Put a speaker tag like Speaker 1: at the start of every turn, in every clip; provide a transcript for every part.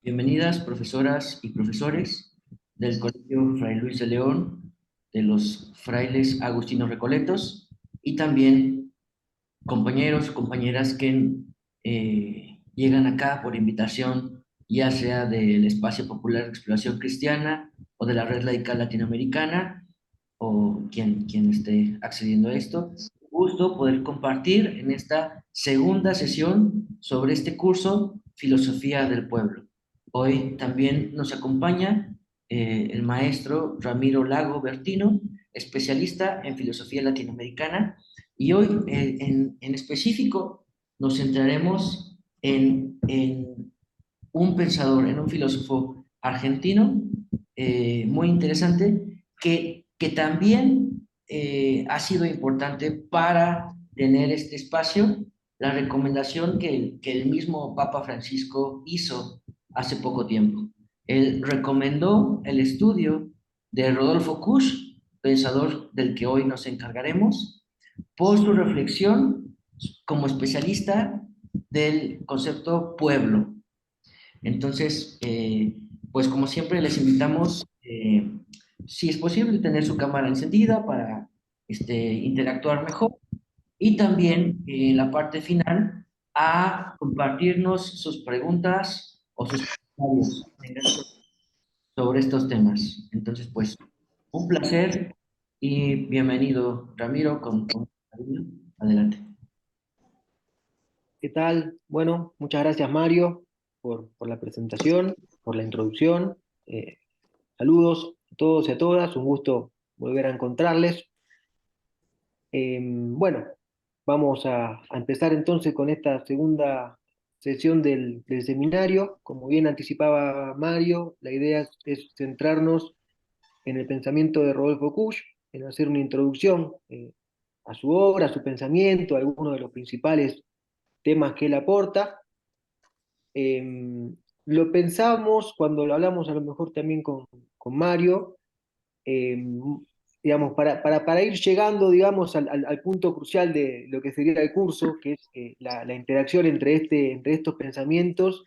Speaker 1: Bienvenidas, profesoras y profesores del Colegio Fray Luis de León, de los frailes Agustinos Recoletos, y también compañeros y compañeras que llegan acá por invitación, ya sea del Espacio Popular de Exploración Cristiana o de la Red Laical Latinoamericana, o quien esté accediendo a esto. Un gusto poder compartir en esta segunda sesión sobre este curso, Filosofía del Pueblo. Hoy también nos acompaña el maestro Ramiro Lago Bertino, especialista en filosofía latinoamericana, y hoy en específico nos centraremos en un pensador, en un filósofo argentino muy interesante que también ha sido importante para tener este espacio, la recomendación que el mismo Papa Francisco hizo hace poco tiempo. Él recomendó el estudio de Rodolfo Kusch, pensador del que hoy nos encargaremos, por su reflexión como especialista del concepto pueblo. Entonces, pues como siempre les invitamos, si es posible, tener su cámara encendida para interactuar mejor y también en la parte final a compartirnos sus preguntas o sus comentarios sobre estos temas. Entonces, pues, un placer y bienvenido, Ramiro, con cariño. Adelante.
Speaker 2: ¿Qué tal? Bueno, muchas gracias Mario por la presentación, por la introducción. Saludos a todos y a todas, un gusto volver a encontrarles. Bueno, vamos a empezar entonces con esta segunda sesión del seminario. Como bien anticipaba Mario, la idea es centrarnos en el pensamiento de Rodolfo Kusch, en hacer una introducción a su obra, a su pensamiento, a algunos de los principales temas que él aporta. Eh, lo pensamos cuando lo hablamos a lo mejor también con Mario, eh, digamos, para ir llegando, digamos, al punto crucial de lo que sería el curso, que es la interacción entre estos pensamientos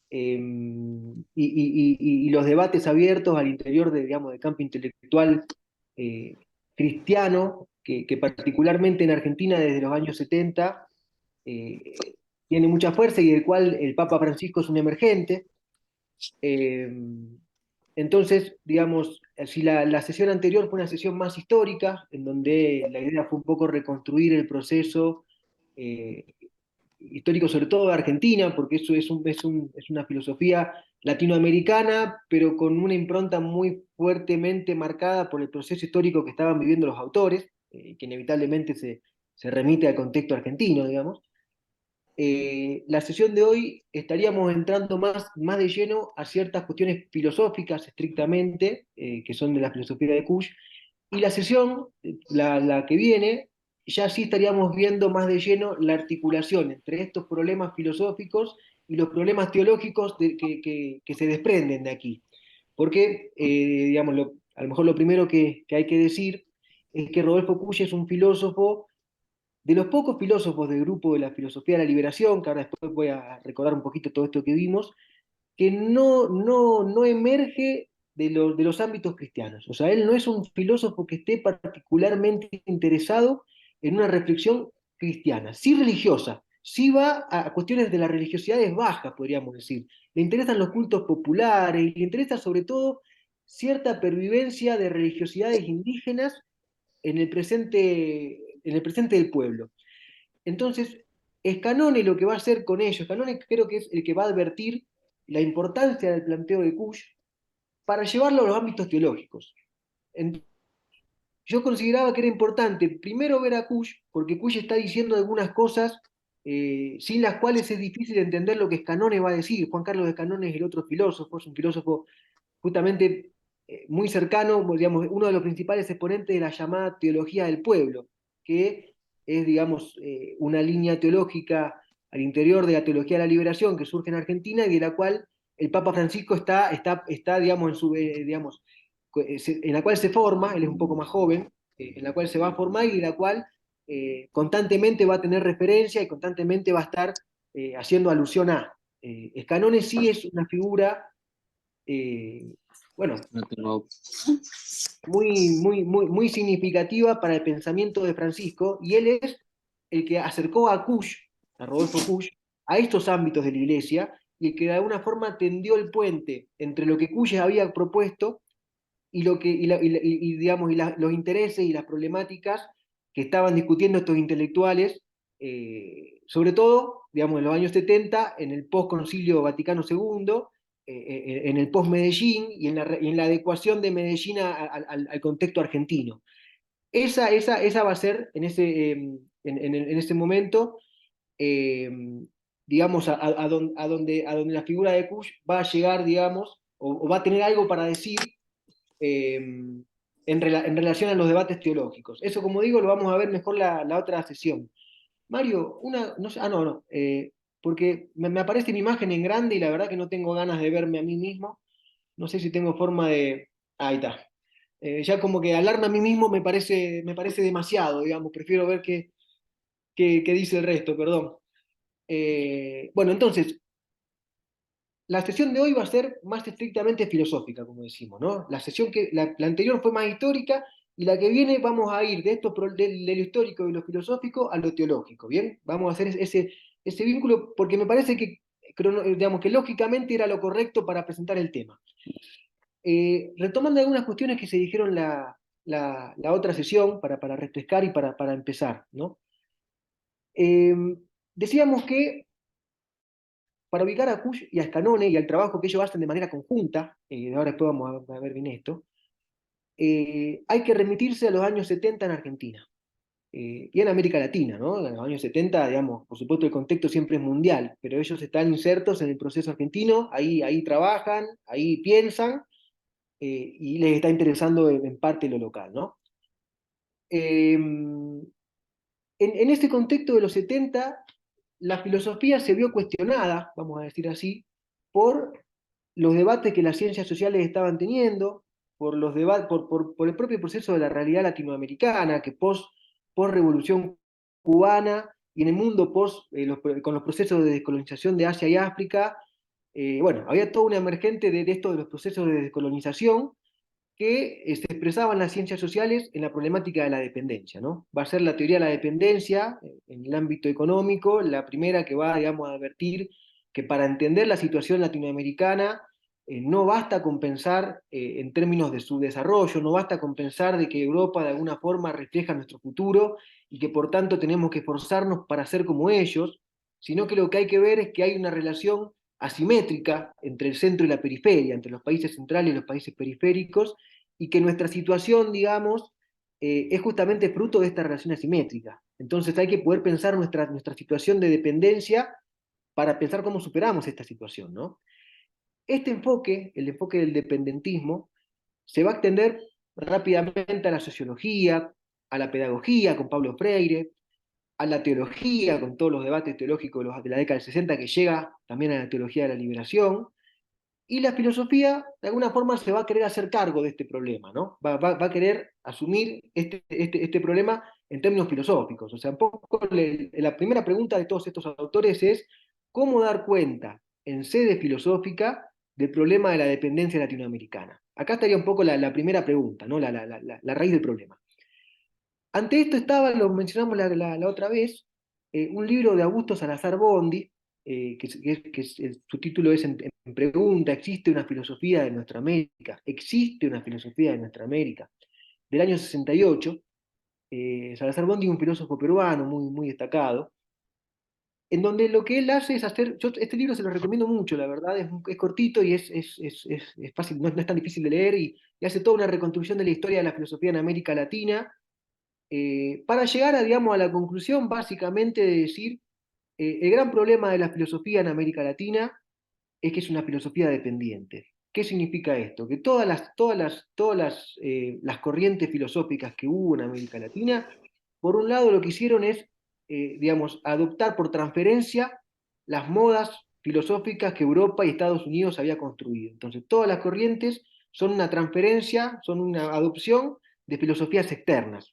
Speaker 2: y los debates abiertos al interior digamos, del campo intelectual eh, cristiano, que particularmente en Argentina desde los años 70 eh, tiene mucha fuerza y del cual el Papa Francisco es un emergente. Eh, entonces, digamos, si la sesión anterior fue una sesión más histórica, en donde la idea fue un poco reconstruir el proceso eh, histórico, sobre todo de Argentina, porque eso es una filosofía latinoamericana, pero con una impronta muy fuertemente marcada por el proceso histórico que estaban viviendo los autores, que inevitablemente se remite al contexto argentino, digamos. La sesión de hoy estaríamos entrando más de lleno a ciertas cuestiones filosóficas estrictamente, que son de la filosofía de Kusch, y la sesión, la que viene, ya sí estaríamos viendo más de lleno la articulación entre estos problemas filosóficos y los problemas teológicos que se desprenden de aquí. Porque, digamos, a lo mejor lo primero que hay que decir es que Rodolfo Kusch es un filósofo de los pocos filósofos del grupo de la filosofía de la liberación, que ahora después voy a recordar un poquito todo esto que vimos, que no emerge de los ámbitos cristianos. O sea, él no es un filósofo que esté particularmente interesado en una reflexión cristiana, sí religiosa, sí va a cuestiones de las religiosidades bajas, podríamos decir. Le interesan los cultos populares, le interesa sobre todo cierta pervivencia de religiosidades indígenas en el presente del pueblo. Entonces, Scanone lo que va a hacer con ello, Scanone creo que es el que va a advertir la importancia del planteo de Kusch para llevarlo a los ámbitos teológicos. Yo consideraba que era importante primero ver a Kusch, porque Kusch está diciendo algunas cosas sin las cuales es difícil entender lo que Scanone va a decir. Juan Carlos Scanone es el otro filósofo, es un filósofo justamente muy cercano, digamos, uno de los principales exponentes de la llamada teología del pueblo, que es, digamos, una línea teológica al interior de la teología de la liberación que surge en Argentina y de la cual el Papa Francisco está digamos, digamos, en la cual se forma, él es un poco más joven, en la cual se va a formar y de la cual constantemente va a tener referencia y constantemente va a estar haciendo alusión a. Scanone sí es una figura, bueno,
Speaker 3: No tengo.
Speaker 2: muy significativa para el pensamiento de Francisco, y él es el que acercó a Kusch, a Rodolfo Kusch, a estos ámbitos de la Iglesia, y el que de alguna forma tendió el puente entre lo que Kusch había propuesto y, lo que, digamos, los intereses y las problemáticas que estaban discutiendo estos intelectuales, sobre todo, digamos, en los años 70, en el post-concilio Vaticano II, en el post-Medellín y en la adecuación de Medellín al contexto argentino. Esa va a ser, en ese momento, eh, digamos, a donde la figura de Kusch va a llegar, digamos, o va a tener algo para decir en relación a los debates teológicos. Eso, como digo, lo vamos a ver mejor la otra sesión. Mario, no sé, no, porque me aparece mi imagen en grande y la verdad que no tengo ganas de verme a mí mismo. No sé si tengo forma de... Ahí está. Ya como que hablarme a mí mismo me parece demasiado, digamos, prefiero ver qué dice el resto, perdón. Bueno, entonces, la sesión de hoy va a ser más estrictamente filosófica, como decimos, ¿no? La anterior fue más histórica y la que viene vamos a ir de lo histórico y lo filosófico a lo teológico, ¿bien? Vamos a hacer ese vínculo porque me parece que, digamos, que lógicamente era lo correcto para presentar el tema. Retomando algunas cuestiones que se dijeron la otra sesión para refrescar y para empezar, ¿no? Eh, Decíamos que para ubicar a Kusch y a Scanone y al trabajo que ellos hacen de manera conjunta, ahora después vamos a ver bien esto, hay que remitirse a los años 70 en Argentina y en América Latina, ¿no? En los años 70, digamos, por supuesto el contexto siempre es mundial, pero ellos están insertos en el proceso argentino, ahí trabajan, ahí piensan y les está interesando en parte lo local, ¿no? En este contexto de los 70, la filosofía se vio cuestionada, vamos a decir así, por los debates que las ciencias sociales estaban teniendo, por el propio proceso de la realidad latinoamericana, que post-revolución cubana y en el mundo con los procesos de descolonización de Asia y África, bueno, había toda una emergente de esto de los procesos de descolonización que se expresaba en las ciencias sociales en la problemática de la dependencia, ¿no? Va a ser la teoría de la dependencia en el ámbito económico, la primera que va, digamos, a advertir que para entender la situación latinoamericana no basta con pensar en términos de su desarrollo, no basta con pensar de que Europa de alguna forma refleja nuestro futuro y que por tanto tenemos que esforzarnos para ser como ellos, sino que lo que hay que ver es que hay una relación asimétrica entre el centro y la periferia, entre los países centrales y los países periféricos, y que nuestra situación, digamos, es justamente fruto de esta relación asimétrica. Entonces hay que poder pensar nuestra situación de dependencia para pensar cómo superamos esta situación, ¿no? Este enfoque, el enfoque del dependentismo, se va a extender rápidamente a la sociología, a la pedagogía con Pablo Freire, a la teología con todos los debates teológicos de la década del 60 que llega también a la teología de la liberación, y la filosofía, de alguna forma, se va a querer hacer cargo de este problema, ¿no? Va a querer asumir este problema en términos filosóficos. O sea, un poco la primera pregunta de todos estos autores es cómo dar cuenta en sede filosófica del problema de la dependencia latinoamericana. Acá estaría un poco la primera pregunta, ¿no? La raíz del problema. Ante esto estaba, lo mencionamos la otra vez, un libro de Augusto Salazar Bondi, su título es en pregunta, ¿existe una filosofía de nuestra América? ¿Existe una filosofía de nuestra América? Del año 68, Salazar Bondi es un filósofo peruano muy destacado, en donde lo que él hace es hacer, este libro se lo recomiendo mucho, la verdad, es cortito y es fácil, no es tan difícil de leer, y hace toda una reconstrucción de la historia de la filosofía en América Latina, para llegar digamos, a la conclusión básicamente de decir, el gran problema de la filosofía en América Latina es que es una filosofía dependiente. ¿Qué significa esto? Que las corrientes filosóficas que hubo en América Latina, por un lado lo que hicieron es, digamos, adoptar por transferencia las modas filosóficas que Europa y Estados Unidos había construido. Entonces, todas las corrientes son una transferencia, son una adopción de filosofías externas.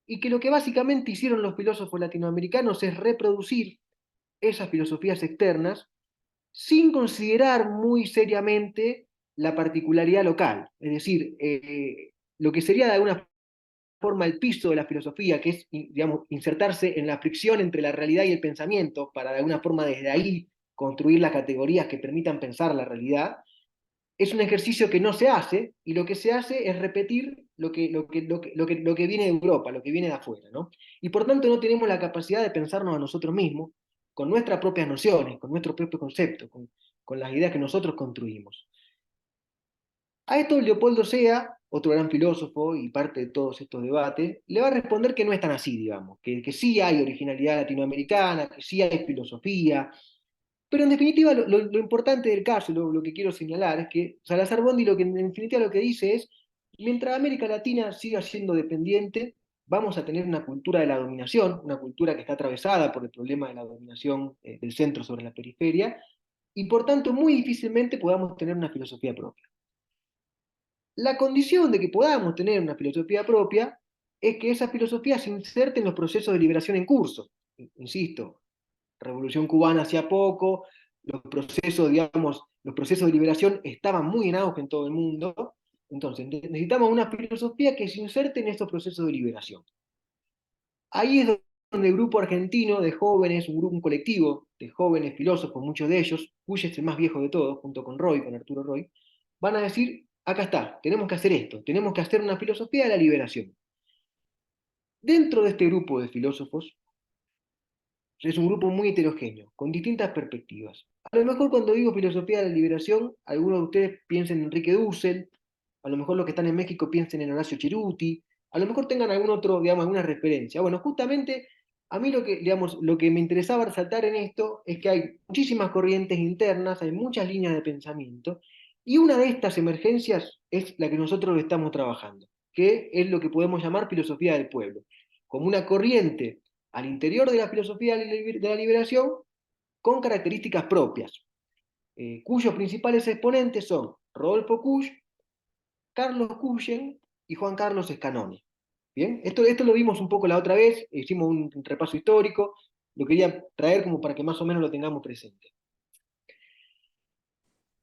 Speaker 2: Y que lo que básicamente hicieron los filósofos latinoamericanos es reproducir esas filosofías externas sin considerar muy seriamente la particularidad local. Es decir, lo que sería de alguna forma el piso de la filosofía, que es, digamos, insertarse en la fricción entre la realidad y el pensamiento, para de alguna forma desde ahí construir las categorías que permitan pensar la realidad, es un ejercicio que no se hace, y lo que se hace es repetir lo que viene de Europa, lo que viene de afuera, ¿no? Y por tanto no tenemos la capacidad de pensarnos a nosotros mismos, con nuestras propias nociones, con nuestros propios conceptos, con las ideas que nosotros construimos. A esto Leopoldo Sea, otro gran filósofo y parte de todos estos debates, le va a responder que no es tan así, digamos, que sí hay originalidad latinoamericana, que sí hay filosofía, pero en definitiva lo importante del caso, lo que quiero señalar, es que Salazar Bondi lo que en definitiva lo que dice es, mientras América Latina siga siendo dependiente, vamos a tener una cultura de la dominación, una cultura que está atravesada por el problema de la dominación del centro sobre la periferia, y por tanto muy difícilmente podamos tener una filosofía propia. La condición de que podamos tener una filosofía propia es que esa filosofía se inserte en los procesos de liberación en curso. Insisto, Revolución Cubana hacía poco, los procesos de liberación estaban muy en auge en todo el mundo, entonces necesitamos una filosofía que se inserte en estos procesos de liberación. Ahí es donde el grupo argentino de jóvenes, un colectivo de jóvenes filósofos, muchos de ellos, Puya es el más viejo de todos, junto con Roy, con Arturo Roy, van a decir, acá está, tenemos que hacer esto, tenemos que hacer una filosofía de la liberación. Dentro de este grupo de filósofos, es un grupo muy heterogéneo, con distintas perspectivas. A lo mejor cuando digo filosofía de la liberación, algunos de ustedes piensen en Enrique Dussel, a lo mejor los que están en México piensen en Horacio Ceruti, a lo mejor tengan algún otro, digamos, alguna referencia. Bueno, justamente a mí lo que me interesaba resaltar en esto es que hay muchísimas corrientes internas, hay muchas líneas de pensamiento, y una de estas emergencias es la que nosotros estamos trabajando, que es lo que podemos llamar filosofía del pueblo, como una corriente al interior de la filosofía de la liberación con características propias, cuyos principales exponentes son Rodolfo Kusch, Carlos Cuyen y Juan Carlos Escanone. Bien, esto lo vimos un poco la otra vez, hicimos un repaso histórico, lo quería traer como para que más o menos lo tengamos presente.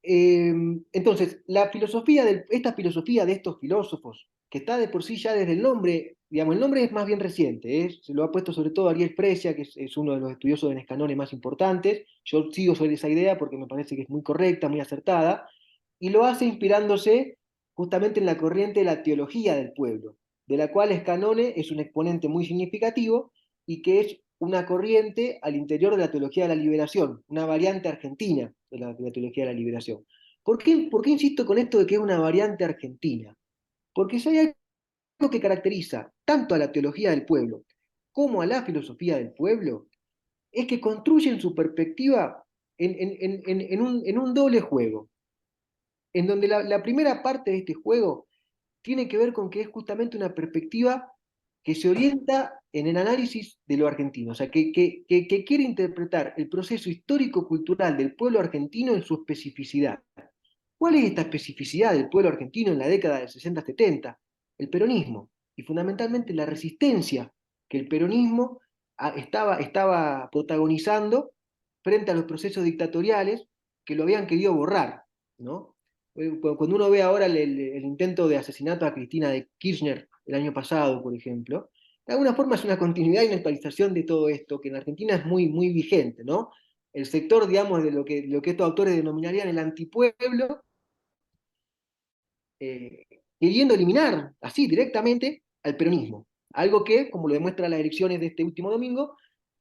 Speaker 2: Entonces, esta filosofía de estos filósofos, que está de por sí ya desde el nombre, digamos, el nombre es más bien reciente, se lo ha puesto sobre todo Ariel Fresia, que es uno de los estudiosos de Nescanone más importantes. Yo sigo sobre esa idea porque me parece que es muy correcta, muy acertada, y lo hace inspirándose justamente en la corriente de la teología del pueblo, de la cual Escanone es un exponente muy significativo y que es una corriente al interior de la teología de la liberación, una variante argentina de la teología de la liberación. Por qué insisto con esto de que es una variante argentina? Porque si hay algo que caracteriza tanto a la teología del pueblo como a la filosofía del pueblo, es que construyen su perspectiva en un doble juego, en donde la primera parte de este juego tiene que ver con que es justamente una perspectiva que se orienta en el análisis de lo argentino, o sea, que quiere interpretar el proceso histórico-cultural del pueblo argentino en su especificidad. ¿Cuál es esta especificidad del pueblo argentino en la década del 60-70? El peronismo, y fundamentalmente la resistencia que el peronismo estaba protagonizando frente a los procesos dictatoriales que lo habían querido borrar, ¿no? Cuando uno ve ahora el intento de asesinato a Cristina de Kirchner el año pasado, por ejemplo, de alguna forma es una continuidad y una actualización de todo esto, que en Argentina es muy, muy vigente, ¿no? El sector, digamos, de lo que estos autores denominarían el antipueblo, eh, queriendo eliminar así directamente al peronismo. Algo que, como lo demuestran las elecciones de este último domingo,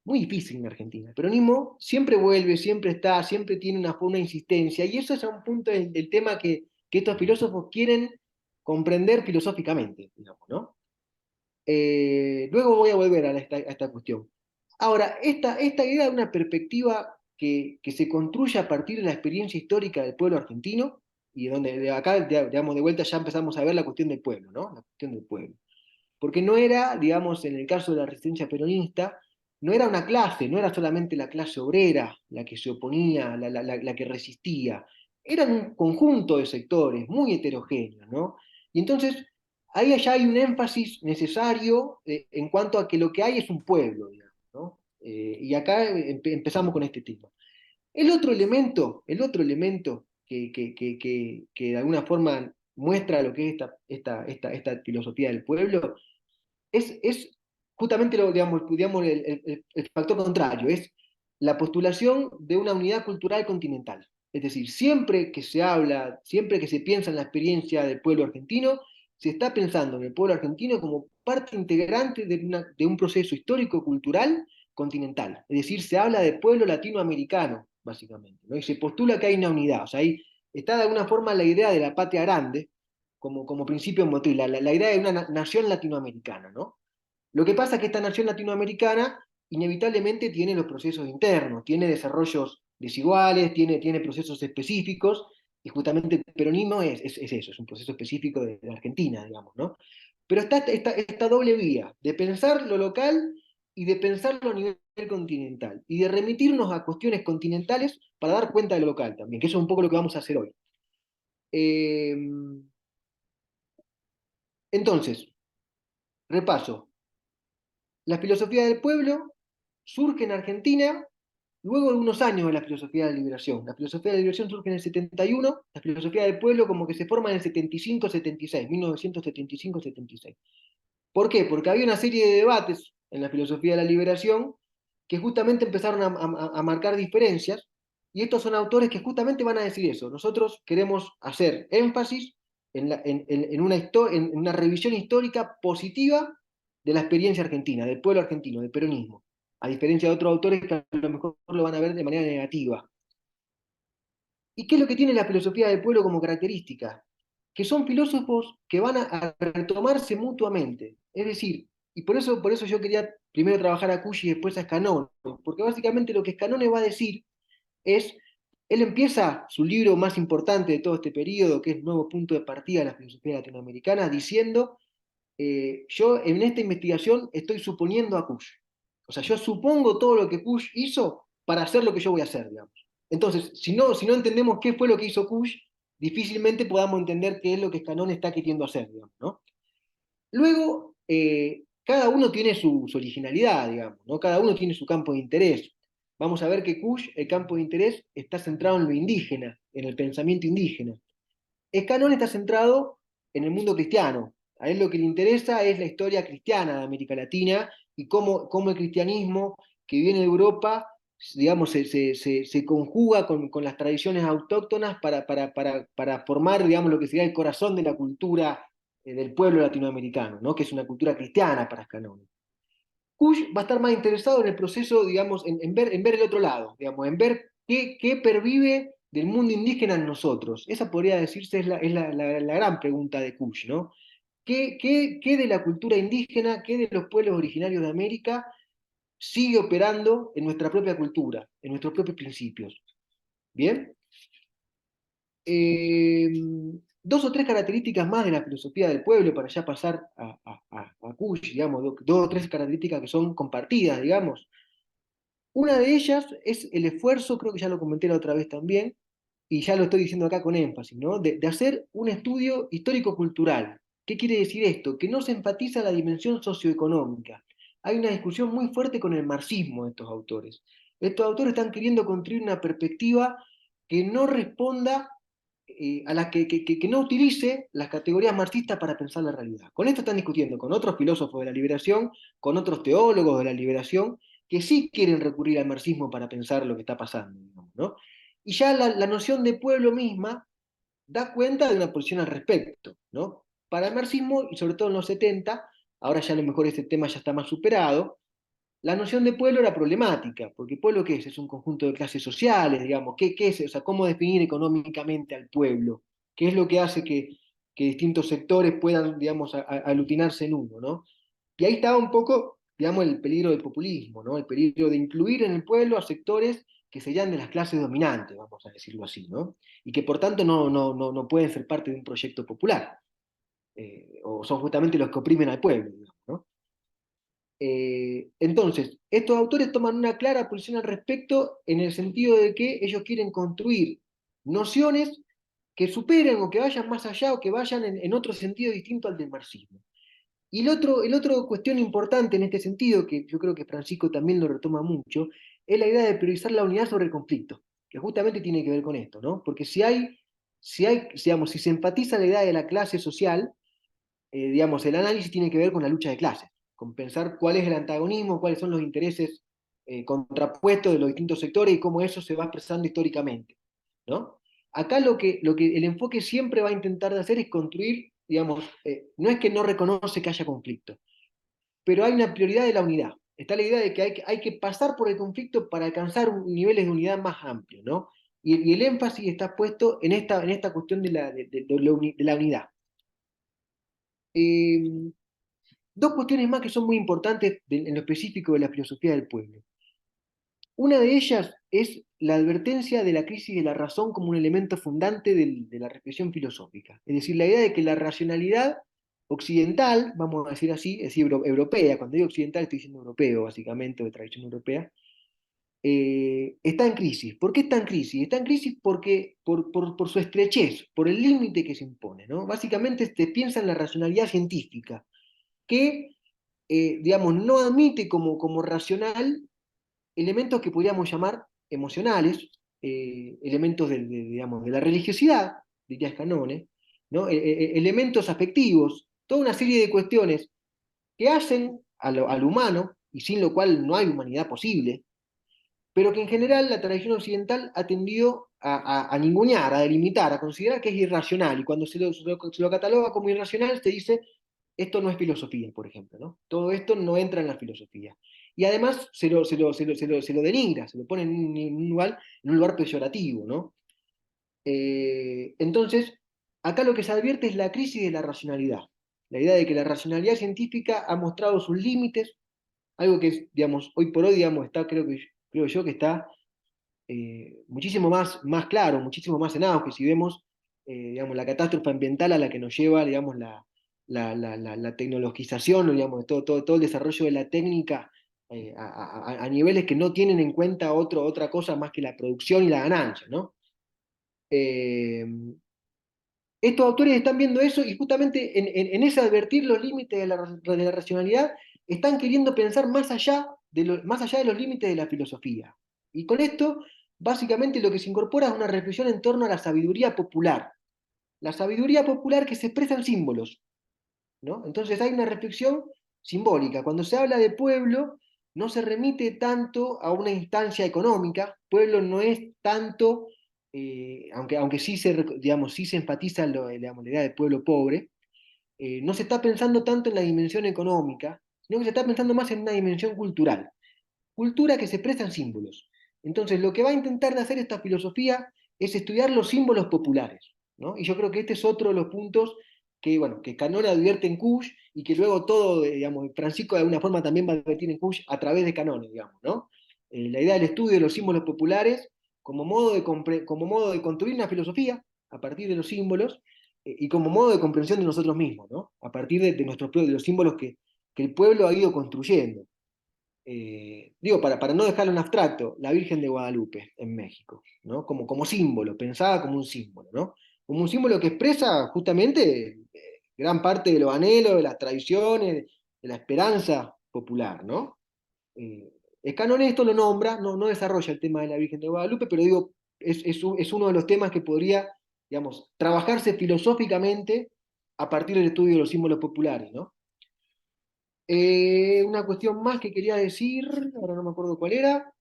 Speaker 2: muy difícil en Argentina. El peronismo siempre vuelve, siempre está, siempre tiene una insistencia, y eso es un punto del tema que estos filósofos quieren comprender filosóficamente, digamos, ¿no? Luego voy a volver a esta cuestión. Ahora, esta idea de una perspectiva que se construye a partir de la experiencia histórica del pueblo argentino, y donde de acá, digamos, de vuelta ya empezamos a ver la cuestión del pueblo, ¿no? La cuestión del pueblo. Porque no era, digamos, en el caso de la resistencia peronista, no era una clase, no era solamente la clase obrera la que se oponía, la que resistía, eran un conjunto de sectores muy heterogéneos, ¿no? Y entonces, ahí ya hay un énfasis necesario en cuanto a que lo que hay es un pueblo, digamos, ¿no? Y acá empezamos con este tema. El otro elemento que de alguna forma muestra lo que es esta filosofía del pueblo es justamente digamos, el factor contrario, es la postulación de una unidad cultural continental. Es decir, siempre que se habla, siempre que se piensa en la experiencia del pueblo argentino, se está pensando en el pueblo argentino como parte integrante de un proceso histórico-cultural continental. Es decir, se habla de pueblo latinoamericano, básicamente, ¿no? Y se postula que hay una unidad. O sea, ahí está de alguna forma la idea de la patria grande como principio motriz, la idea de una nación latinoamericana, ¿no? Lo que pasa es que esta nación latinoamericana inevitablemente tiene los procesos internos, tiene desarrollos desiguales, tiene procesos específicos, y justamente el peronismo es eso, es un proceso específico de Argentina, digamos, ¿no? Pero está esta doble vía de pensar lo local y de pensarlo a nivel continental, y de remitirnos a cuestiones continentales para dar cuenta de lo local también, que eso es un poco lo que vamos a hacer hoy. Eh, entonces, repaso. La filosofía del pueblo surge en Argentina luego de unos años de la filosofía de la liberación. La filosofía de la liberación surge en el 71, la filosofía del pueblo como que se forma en el 75-76, 1975-76. ¿Por qué? Porque había una serie de debates en la filosofía de la liberación que justamente empezaron a marcar diferencias, y estos son autores que justamente van a decir eso. Nosotros queremos hacer énfasis en una revisión histórica positiva de la experiencia argentina, del pueblo argentino, del peronismo, a diferencia de otros autores que a lo mejor lo van a ver de manera negativa. ¿Y qué es lo que tiene la filosofía del pueblo como característica? Que son filósofos que van a retomarse mutuamente. Es decir, y por eso yo quería primero trabajar a Cushi y después a Scanone, porque básicamente lo que Scanone va a decir es, él empieza su libro más importante de todo este periodo, que es Nuevo Punto de Partida de la Filosofía Latinoamericana, diciendo, yo en esta investigación estoy suponiendo a Kush. O sea, yo supongo todo lo que Kush hizo para hacer lo que yo voy a hacer, digamos. Entonces, si no entendemos qué fue lo que hizo Kush, difícilmente podamos entender qué es lo que Scanone está queriendo hacer, digamos, ¿no? Luego, cada uno tiene su originalidad, digamos, ¿no? Cada uno tiene su campo de interés. Vamos a ver que Kush, el campo de interés, está centrado en lo indígena, en el pensamiento indígena. Escanón está centrado en el mundo cristiano. A él lo que le interesa es la historia cristiana de América Latina y cómo el cristianismo que viene de Europa, digamos, se conjuga con las tradiciones autóctonas para formar, digamos, lo que sería el corazón de la cultura del pueblo latinoamericano, ¿no? Que es una cultura cristiana para Escanón. Kush va a estar más interesado en el proceso, digamos, en ver el otro lado, digamos, en ver qué pervive del mundo indígena en nosotros. Esa podría decirse es la gran pregunta de Kush, ¿no? ¿Qué de la cultura indígena, qué de los pueblos originarios de América sigue operando en nuestra propia cultura, en nuestros propios principios? ¿Bien? Eh, Dos o tres características más de la filosofía del pueblo para ya pasar a Kush, digamos, dos o tres características que son compartidas, digamos. Una de ellas es el esfuerzo, creo que ya lo comenté la otra vez también, y ya lo estoy diciendo acá con énfasis, ¿no? De hacer un estudio histórico-cultural. ¿Qué quiere decir esto? Que no se enfatiza la dimensión socioeconómica. Hay una discusión muy fuerte con el marxismo de estos autores. Estos autores están queriendo construir una perspectiva que no responda a la que no utilice las categorías marxistas para pensar la realidad. Con esto están discutiendo con otros filósofos de la liberación, con otros teólogos de la liberación, que sí quieren recurrir al marxismo para pensar lo que está pasando, digamos, ¿no? Y ya la noción de pueblo misma da cuenta de una posición al respecto, ¿no? Para el marxismo, y sobre todo en los 70, ahora ya a lo mejor ese tema ya está más superado, la noción de pueblo era problemática, porque pueblo ¿qué es? Es un conjunto de clases sociales, digamos, ¿qué es? O sea, ¿cómo definir económicamente al pueblo? ¿Qué es lo que hace que distintos sectores puedan, digamos, aglutinarse en uno, ¿no? Y ahí estaba un poco, digamos, el peligro del populismo, ¿no? El peligro de incluir en el pueblo a sectores que serían de las clases dominantes, vamos a decirlo así, ¿no? Y que por tanto no pueden ser parte de un proyecto popular, o son justamente los que oprimen al pueblo, digamos, ¿no? Entonces, estos autores toman una clara posición al respecto en el sentido de que ellos quieren construir nociones que superen o que vayan más allá o que vayan en otro sentido distinto al del marxismo. Y el otro cuestión importante en este sentido, que yo creo que Francisco también lo retoma mucho, es la idea de priorizar la unidad sobre el conflicto. que justamente tiene que ver con esto, ¿no? Porque digamos, si se enfatiza la idea de la clase social, digamos, el análisis tiene que ver con la lucha de clases, con pensar cuál es el antagonismo, cuáles son los intereses contrapuestos de los distintos sectores y cómo eso se va expresando históricamente, ¿no? Acá lo que el enfoque siempre va a intentar de hacer es construir, digamos, no es que no reconoce que haya conflicto, pero hay una prioridad de la unidad. Está la idea de que hay que pasar por el conflicto para alcanzar niveles de unidad más amplios, ¿no? Y el énfasis está puesto en esta cuestión de la unidad. Eh, Dos cuestiones más que son muy importantes en lo específico de la filosofía del pueblo. Una de ellas es la advertencia de la crisis de la razón como un elemento fundante de la reflexión filosófica. Es decir, la idea de que la racionalidad occidental, vamos a decir así, es decir, europea, cuando digo occidental estoy diciendo europeo, básicamente, o de tradición europea, está en crisis. ¿Por qué está en crisis? Está en crisis porque, por su estrechez, por el límite que se impone, ¿no? Básicamente se piensa en la racionalidad científica, que digamos, no admite como racional elementos que podríamos llamar emocionales, elementos digamos, de la religiosidad, diría Scanone, ¿no? Elementos afectivos, toda una serie de cuestiones que hacen al humano, y sin lo cual no hay humanidad posible, pero que en general la tradición occidental ha tendido a ningunear, a delimitar, a considerar que es irracional, y cuando se lo cataloga como irracional, se dice esto no es filosofía, por ejemplo, ¿no? Todo esto no entra en la filosofía. Y además se lo denigra, se lo pone en un lugar peyorativo, ¿no? Entonces, acá lo que se advierte es la crisis de la racionalidad. La idea de que la racionalidad científica ha mostrado sus límites, algo que, digamos, hoy por hoy, digamos, creo yo que está muchísimo más claro, muchísimo más en auge, si vemos, digamos, la catástrofe ambiental a la que nos lleva, digamos, la tecnologización, digamos, todo el desarrollo de la técnica a niveles que no tienen en cuenta otra cosa más que la producción y la ganancia, ¿no? Eh, Estos autores están viendo eso y justamente en ese advertir los límites de la racionalidad, están queriendo pensar más allá de los límites de la filosofía. Y con esto, básicamente lo que se incorpora es una reflexión en torno a la sabiduría popular. La sabiduría popular que se expresa en símbolos, ¿no? Entonces hay una reflexión simbólica. Cuando se habla de pueblo, no se remite tanto a una instancia económica. Pueblo no es tanto, aunque sí se enfatiza digamos, la idea de pueblo pobre, no se está pensando tanto en la dimensión económica, sino que se está pensando más en una dimensión cultural. Cultura que se expresa en símbolos. Entonces, lo que va a intentar de hacer esta filosofía es estudiar los símbolos populares, ¿no? Y yo creo que este es otro de los puntos que, bueno, que Canón advierte en Kusch y que luego todo, digamos, Francisco de alguna forma también va a advertir en Kusch a través de Canón, digamos, ¿no? La idea del estudio de los símbolos populares como modo de construir una filosofía a partir de los símbolos y como modo de comprensión de nosotros mismos, ¿no? A partir de los símbolos que el pueblo ha ido construyendo. Digo, para no dejarlo en abstracto, la Virgen de Guadalupe en México, ¿no? Como símbolo, pensada como un símbolo, ¿no? Como un símbolo que expresa justamente gran parte de los anhelos, de las tradiciones, de la esperanza popular, ¿no? Eh, Escanone esto lo nombra, no desarrolla el tema de la Virgen de Guadalupe, pero digo, es uno de los temas que podría, digamos, trabajarse filosóficamente a partir del estudio de los símbolos populares, ¿no? Una cuestión más que quería decir, ahora no me acuerdo cuál era.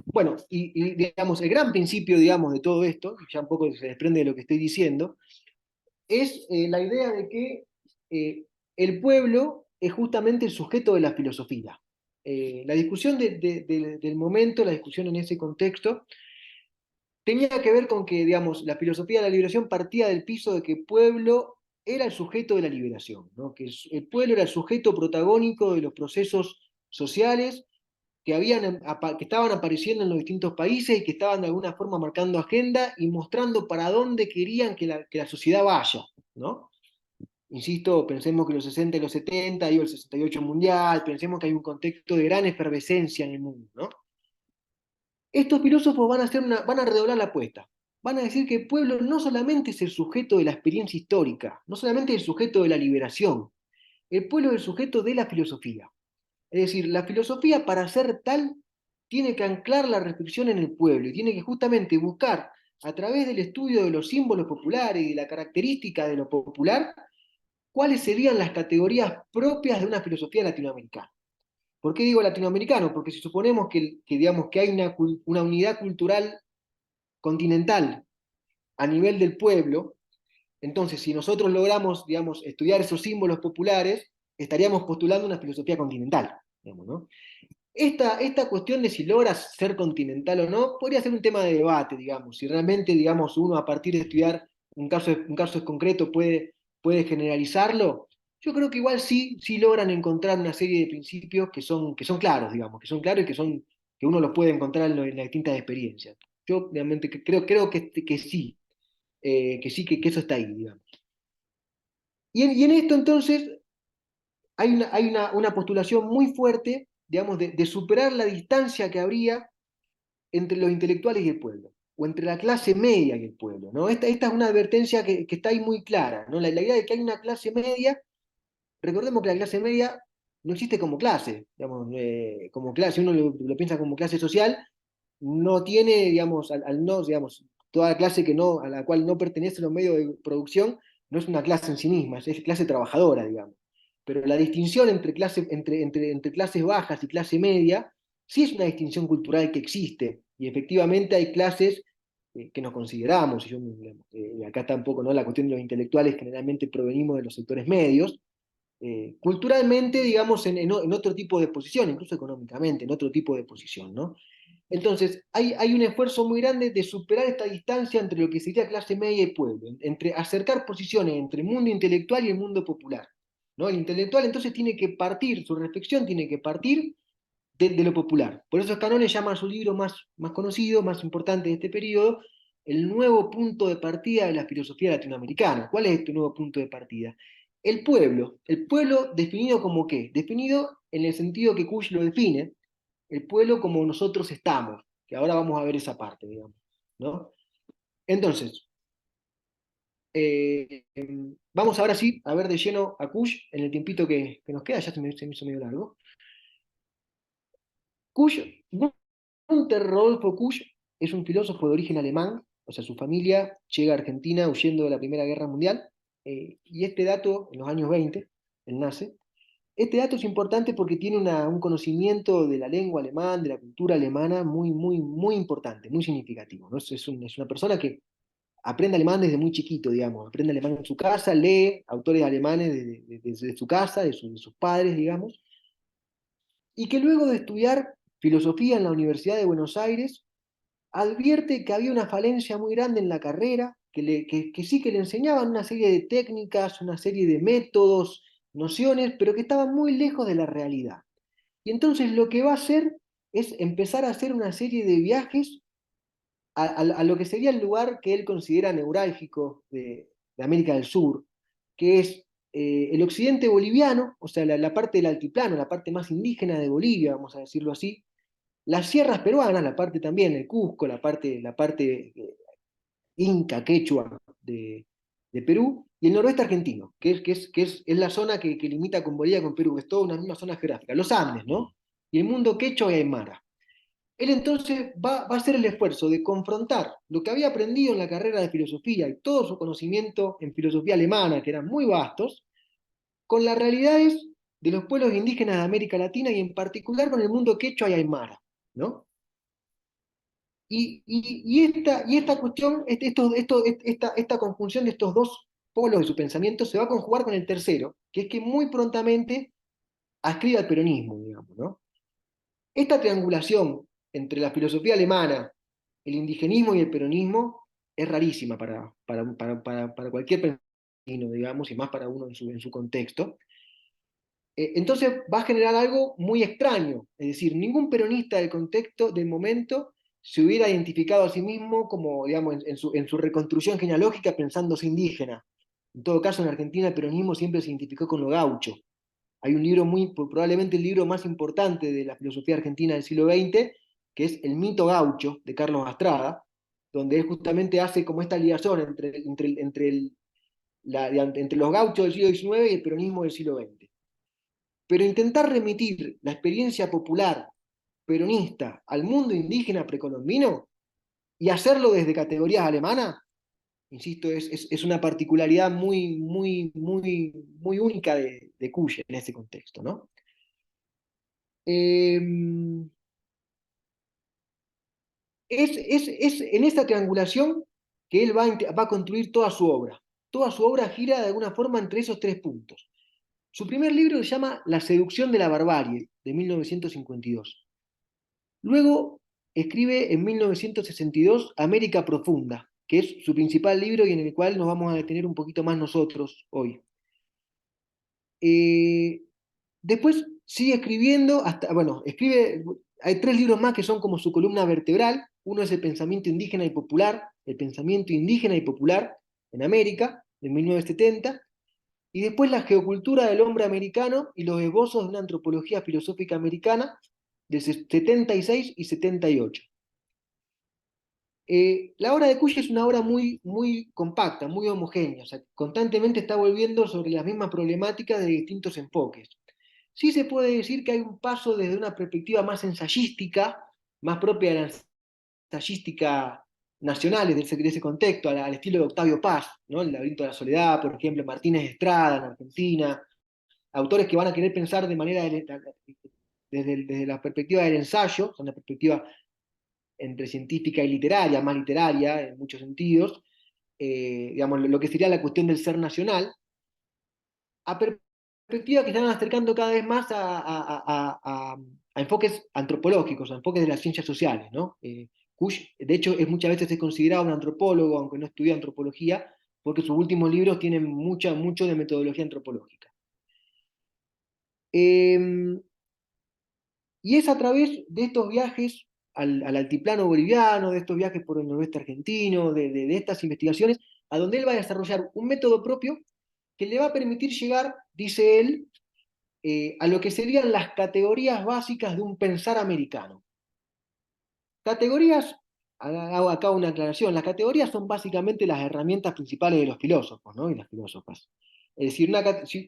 Speaker 2: Bueno, y, digamos, el gran principio, digamos, de todo esto, y ya un poco se desprende de lo que estoy diciendo, es la idea de que el pueblo es justamente el sujeto de la filosofía. La discusión del momento, la discusión en ese contexto, tenía que ver con que, digamos, la filosofía de la liberación partía del piso de que el pueblo era el sujeto de la liberación, ¿no? Que el pueblo era el sujeto protagónico de los procesos sociales que estaban apareciendo en los distintos países y que estaban de alguna forma marcando agenda y mostrando para dónde querían que la sociedad vaya, ¿no? Insisto, pensemos que los 60 y los 70, digo el 68 mundial, pensemos que hay un contexto de gran efervescencia en el mundo, ¿no? Estos filósofos van a redoblar la apuesta. Van a decir que el pueblo no solamente es el sujeto de la experiencia histórica, no solamente es el sujeto de la liberación, el pueblo es el sujeto de la filosofía. Es decir, la filosofía para ser tal tiene que anclar la reflexión en el pueblo y tiene que justamente buscar a través del estudio de los símbolos populares y de la característica de lo popular, cuáles serían las categorías propias de una filosofía latinoamericana. ¿Por qué digo latinoamericano? Porque si suponemos digamos, que hay una unidad cultural continental a nivel del pueblo, entonces si nosotros logramos, digamos, estudiar esos símbolos populares, estaríamos postulando una filosofía continental, digamos, ¿no? Esta cuestión de si logra ser continental o no, podría ser un tema de debate, digamos, si realmente, digamos, uno a partir de estudiar un caso concreto puede generalizarlo. Yo creo que igual sí logran encontrar una serie de principios que son claros, digamos, que son claros y que uno los puede encontrar en las distintas experiencias. Yo realmente creo que sí, que eso está ahí, digamos. Y en esto entonces hay una postulación muy fuerte, digamos, de superar la distancia que habría entre los intelectuales y el pueblo, o entre la clase media y el pueblo, ¿no? Esta es una advertencia que está ahí muy clara, ¿no? La idea de que hay una clase media, recordemos que la clase media no existe como clase, digamos, como clase, uno lo piensa como clase social, no tiene, digamos, al no, digamos, toda la clase que no, a la cual no pertenece los medios de producción, no es una clase en sí misma, es clase trabajadora, digamos. Pero la distinción entre clases bajas y clase media sí es una distinción cultural que existe, y efectivamente hay clases que nos consideramos, y yo, digamos, acá tampoco, ¿no? La cuestión de los intelectuales generalmente provenimos de los sectores medios, culturalmente, digamos, en otro tipo de posición, incluso económicamente, en otro tipo de posición, ¿no? Entonces, hay un esfuerzo muy grande de superar esta distancia entre lo que sería clase media y pueblo, entre acercar posiciones entre el mundo intelectual y el mundo popular, ¿no? El intelectual entonces tiene que partir, su reflexión tiene que partir de lo popular. Por eso Scannone llama a su libro más conocido, más importante de este periodo, el nuevo punto de partida de la filosofía latinoamericana. ¿Cuál es este nuevo punto de partida? El pueblo definido como qué? Definido en el sentido que Kusch lo define, el pueblo como nosotros estamos, que ahora vamos a ver esa parte, digamos, ¿no? Entonces, vamos ahora sí a ver de lleno a Kusch en el tiempito que nos queda, ya se me hizo medio largo. Kusch, Günter Rodolfo Kusch es un filósofo de origen alemán, o sea, su familia llega a Argentina huyendo de la Primera Guerra Mundial, y este dato, en los años 20, él nace. Este dato es importante porque tiene un conocimiento de la lengua alemán, de la cultura alemana, muy importante, muy significativo, ¿no? Es una persona que aprende alemán desde muy chiquito, digamos, aprende alemán en su casa, lee autores alemanes desde su casa, de sus padres, digamos, y que luego de estudiar filosofía en la Universidad de Buenos Aires, advierte que había una falencia muy grande en la carrera, que sí que le enseñaban una serie de técnicas, una serie de métodos, nociones, pero que estaban muy lejos de la realidad. Y entonces lo que va a hacer es empezar a hacer una serie de viajes a lo que sería el lugar que él considera neurálgico de América del Sur, que es el occidente boliviano, o sea, la parte del altiplano, la parte más indígena de Bolivia, vamos a decirlo así, las sierras peruanas, la parte también, el Cusco, la parte inca, quechua de Perú, y el noroeste argentino, es la zona que limita con Bolivia, con Perú, es toda una misma zona geográfica, los Andes, ¿no? Y el mundo quechua y aymara. Él entonces va a hacer el esfuerzo de confrontar lo que había aprendido en la carrera de filosofía y todo su conocimiento en filosofía alemana, que eran muy vastos, con las realidades de los pueblos indígenas de América Latina y en particular con el mundo quechua y aymara, ¿no? Y esta cuestión, esta conjunción de estos dos polos de su pensamiento se va a conjugar con el tercero, que es que muy prontamente ascribe al peronismo, digamos, ¿no? Esta triangulación entre la filosofía alemana, el indigenismo y el peronismo es rarísima para cualquier pensamiento, digamos, y más para uno en su contexto. Entonces va a generar algo muy extraño, es decir, ningún peronista del contexto, del momento, se hubiera identificado a sí mismo como, digamos, en su reconstrucción genealógica pensándose indígena. En todo caso, en Argentina el peronismo siempre se identificó con lo gaucho. Hay un libro probablemente el libro más importante de la filosofía argentina del siglo XX, que es El mito gaucho, de Carlos Astrada, donde él justamente hace como esta ligación entre los gauchos del siglo XIX y el peronismo del siglo XX. pero intentar remitir la experiencia popular peronista al mundo indígena precolombino y hacerlo desde categorías alemanas, insisto, es una particularidad muy única de Cuye en ese contexto, ¿no? Eh, es en esta triangulación que él va a construir toda su obra. Toda su obra gira de alguna forma entre esos tres puntos. Su primer libro se llama La seducción de la barbarie, de 1952. Luego escribe en 1962 América Profunda, que es su principal libro y en el cual nos vamos a detener un poquito más nosotros hoy. Eh, Después sigue escribiendo, bueno, hay tres libros más que son como su columna vertebral. Uno es El pensamiento indígena y popular, El pensamiento indígena y popular en América, de 1970, y después La geocultura del hombre americano y los esbozos de una antropología filosófica americana, de 76 y 78. La obra de Cuy es una obra muy compacta, muy homogénea, o sea, constantemente está volviendo sobre las mismas problemáticas de distintos enfoques. Sí se puede decir que hay un paso desde una perspectiva más ensayística, más propia de la ensayística nacional de ese contexto, al estilo de Octavio Paz, ¿no? El laberinto de la soledad, por ejemplo, Martínez Estrada en Argentina, autores que van a querer pensar de manera desde la perspectiva del ensayo, una perspectiva entre científica y literaria, más literaria en muchos sentidos, digamos, lo que sería la cuestión del ser nacional, a perspectivas que están acercando cada vez más a enfoques antropológicos, a enfoques de las ciencias sociales, ¿no? Kush, de hecho, muchas veces es considerado un antropólogo, aunque no estudia antropología, porque sus últimos libros tienen mucho de metodología antropológica. Y es a través de estos viajes al altiplano boliviano, de estos viajes por el noroeste argentino, de estas investigaciones, a donde él va a desarrollar un método propio que le va a permitir llegar, dice él, a lo que serían las categorías básicas de un pensar americano. Categorías, hago acá una aclaración, las categorías son básicamente las herramientas principales de los filósofos, ¿no? Y las filósofas. Es decir,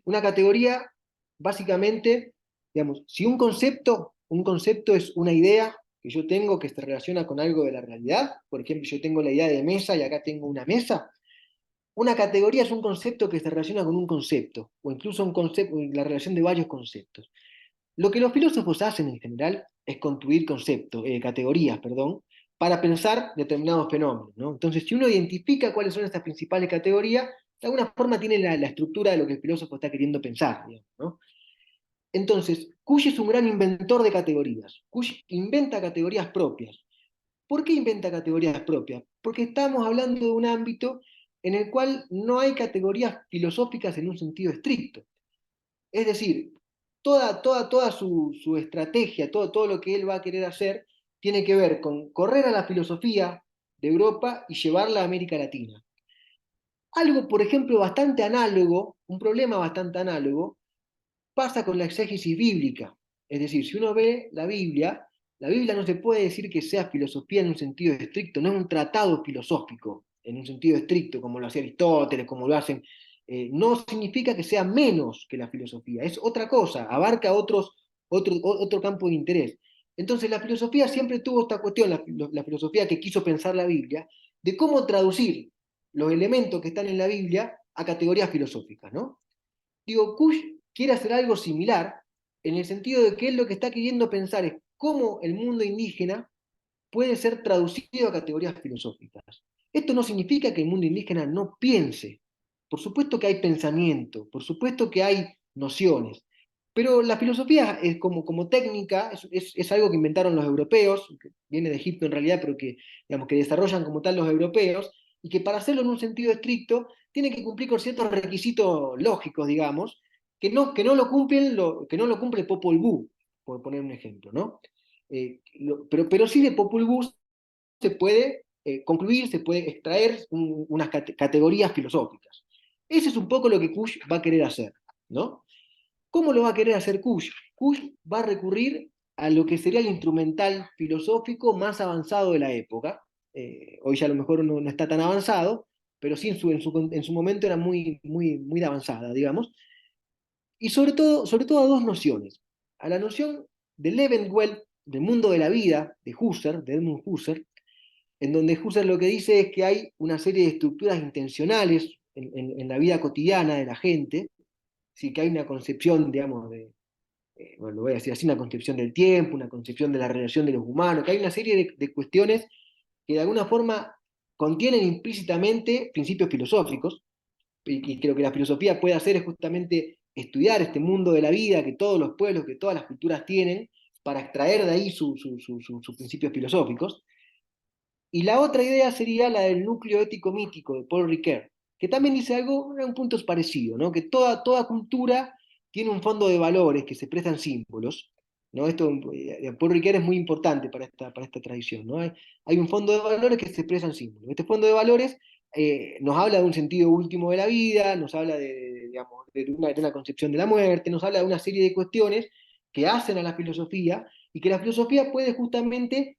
Speaker 2: una categoría, básicamente, digamos, si un concepto es una idea que yo tengo que se relaciona con algo de la realidad, por ejemplo, yo tengo la idea de mesa y acá tengo una mesa, una categoría es un concepto que se relaciona con un concepto, o incluso la relación de varios conceptos. Lo que los filósofos hacen en general es construir categorías, perdón, para pensar determinados fenómenos, ¿no? Entonces, si uno identifica cuáles son estas principales categorías, de alguna forma tiene la estructura de lo que el filósofo está queriendo pensar, digamos, ¿no? Entonces, Kush es un gran inventor de categorías. Kush inventa categorías propias. ¿Por qué inventa categorías propias? Porque estamos hablando de un ámbito en el cual no hay categorías filosóficas en un sentido estricto. Es decir, toda su estrategia, todo lo que él va a querer hacer, tiene que ver con correr a la filosofía de Europa y llevarla a América Latina. Algo, por ejemplo, bastante análogo, un problema bastante análogo, pasa con la exégesis bíblica. Es decir, si uno ve la Biblia no se puede decir que sea filosofía en un sentido estricto, no es un tratado filosófico en un sentido estricto, como lo hacía Aristóteles, como lo hacen. No significa que sea menos que la filosofía, es otra cosa, abarca otro campo de interés. Entonces la filosofía siempre tuvo esta cuestión, la filosofía que quiso pensar la Biblia, de cómo traducir los elementos que están en la Biblia a categorías filosóficas, ¿no? Digo, Kush quiere hacer algo similar, en el sentido de que él lo que está queriendo pensar es cómo el mundo indígena puede ser traducido a categorías filosóficas. Esto no significa que el mundo indígena no piense. Por supuesto que hay pensamiento, por supuesto que hay nociones, pero la filosofía es como técnica es algo que inventaron los europeos, que viene de Egipto en realidad, pero digamos, que desarrollan como tal los europeos, y que para hacerlo en un sentido estricto tiene que cumplir con ciertos requisitos lógicos, digamos, que no lo cumple Popol Vuh, por poner un ejemplo, ¿no? Pero sí de Popol Vuh se puede concluir, se puede extraer unas categorías filosóficas. Ese es un poco lo que Kush va a querer hacer, ¿no? ¿Cómo lo va a querer hacer Kush? Kush va a recurrir a lo que sería el instrumental filosófico más avanzado de la época. Hoy ya a lo mejor no está tan avanzado, pero sí en su momento era muy de avanzada, digamos. y sobre todo a dos nociones. A la noción del Lebenswelt, del mundo de la vida, de Husserl, de Edmund Husserl, en donde Husserl lo que dice es que hay una serie de estructuras intencionales en la vida cotidiana de la gente, sí, que hay una concepción, digamos, bueno, lo voy a decir así, una concepción del tiempo, una concepción de la relación de los humanos, que hay una serie de cuestiones que de alguna forma contienen implícitamente principios filosóficos, y creo que la filosofía puede hacer es justamente estudiar este mundo de la vida que todos los pueblos, que todas las culturas tienen, para extraer de ahí sus principios filosóficos. Y la otra idea sería la del núcleo ético mítico de Paul Ricoeur, que también dice algo, un punto es parecido, ¿no? Que toda cultura tiene un fondo de valores que se prestan símbolos, ¿no? Esto, Paul Ricoeur es muy importante para esta tradición, ¿no? Hay un fondo de valores que se expresan símbolos. Este fondo de valores nos habla de un sentido último de la vida, nos habla digamos, de una concepción de la muerte, nos habla de una serie de cuestiones que hacen a la filosofía y que la filosofía puede justamente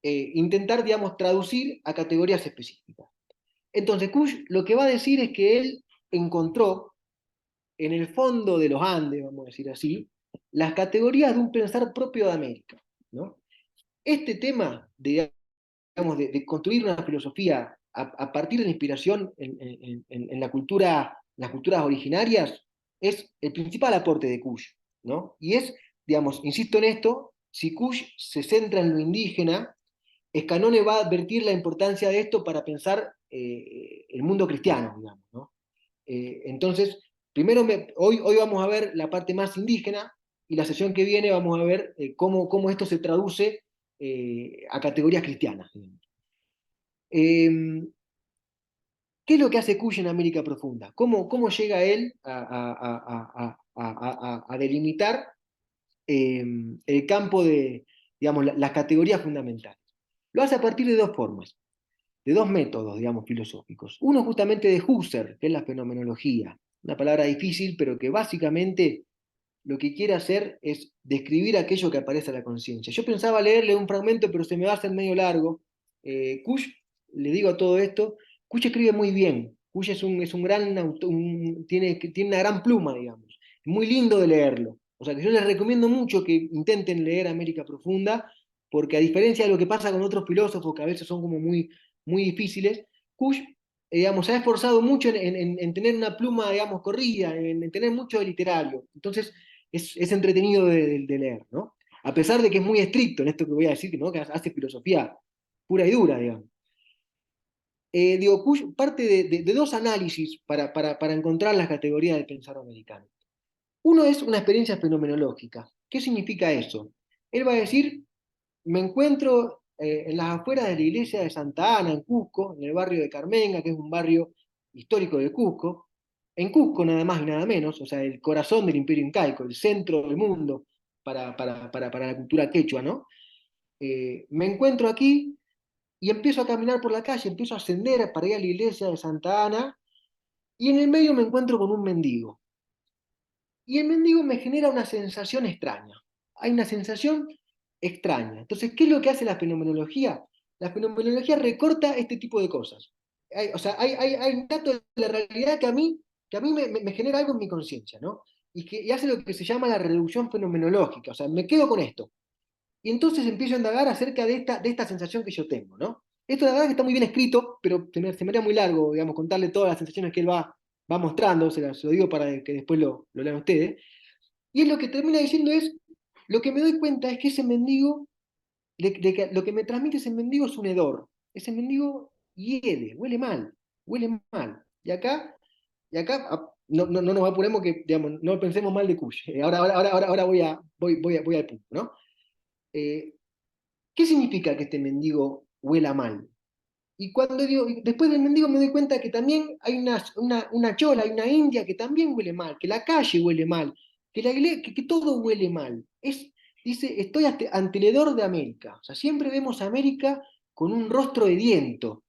Speaker 2: intentar, digamos, traducir a categorías específicas. Entonces, Kush lo que va a decir es que él encontró en el fondo de los Andes, vamos a decir así, las categorías de un pensar propio de América, ¿no? Este tema digamos, de construir una filosofía a partir de la inspiración en la cultura, las culturas originarias es el principal aporte de Kush, ¿no? Y es, digamos, insisto en esto, si Kush se centra en lo indígena, Scanone va a advertir la importancia de esto para pensar el mundo cristiano, digamos, ¿no? Entonces, primero, hoy vamos a ver la parte más indígena y la sesión que viene vamos a ver cómo esto se traduce a categorías cristianas. Eh, ¿Qué es lo que hace Cuy en América Profunda? ¿Cómo llega él a delimitar el campo de, digamos, las categorías fundamentales? Lo hace a partir de dos formas, de dos métodos, digamos, filosóficos. Uno justamente de Husserl, que es la fenomenología, una palabra difícil, pero que básicamente lo que quiere hacer es describir aquello que aparece a la conciencia. Yo pensaba leerle un fragmento, pero se me va a hacer medio largo. Kush, le digo a todo esto, Kush escribe muy bien. Kush es un gran autor, tiene una gran pluma, digamos. Es muy lindo de leerlo. O sea que yo les recomiendo mucho que intenten leer América Profunda, porque a diferencia de lo que pasa con otros filósofos que a veces son como muy difíciles, Kush digamos, se ha esforzado mucho en tener una pluma, digamos, corrida, en tener mucho de literario. Entonces, es entretenido de leer, ¿no? A pesar de que es muy estricto en esto que voy a decir, ¿no? Que hace filosofía pura y dura, digamos. Digo, parte de dos análisis para encontrar las categorías del pensar americano. Uno es una experiencia fenomenológica. ¿Qué significa eso? Él va a decir, me encuentro en las afueras de la iglesia de Santa Ana, en Cusco, en el barrio de Carmenga, que es un barrio histórico de Cusco, en Cusco nada más y nada menos, o sea, el corazón del imperio incaico, el centro del mundo para la cultura quechua, ¿no? Me encuentro aquí y empiezo a caminar por la calle, empiezo a ascender para ir a la iglesia de Santa Ana, y en el medio me encuentro con un mendigo. Y el mendigo me genera una sensación extraña. Hay una sensación extraña. Entonces, ¿qué es lo que hace la fenomenología? La fenomenología recorta este tipo de cosas. O sea, hay un dato de la realidad que a mí me genera algo en mi conciencia, ¿no? Y hace lo que se llama la reducción fenomenológica. O sea, me quedo con esto. Y entonces empiezo a indagar acerca de esta sensación que yo tengo, ¿no? Esto la verdad que está muy bien escrito, pero se me haría muy largo, digamos, contarle todas las sensaciones que él va mostrando, se lo digo para que después lo lean ustedes. Y él lo que termina diciendo es, lo que me doy cuenta es que ese mendigo, de que lo que me transmite ese mendigo es un hedor. Ese mendigo hiede, huele mal. Y acá no nos apuremos que, digamos, no pensemos mal de Kush. Ahora voy al punto, ¿no? Eh, ¿Qué significa que este mendigo huela mal? Y cuando digo, después del mendigo me doy cuenta que también hay una chola, hay una india que también huele mal, que la calle huele mal, que la iglesia, que todo huele mal. Dice, estoy ante el hedor de América. O sea, siempre vemos a América con un rostro hediento.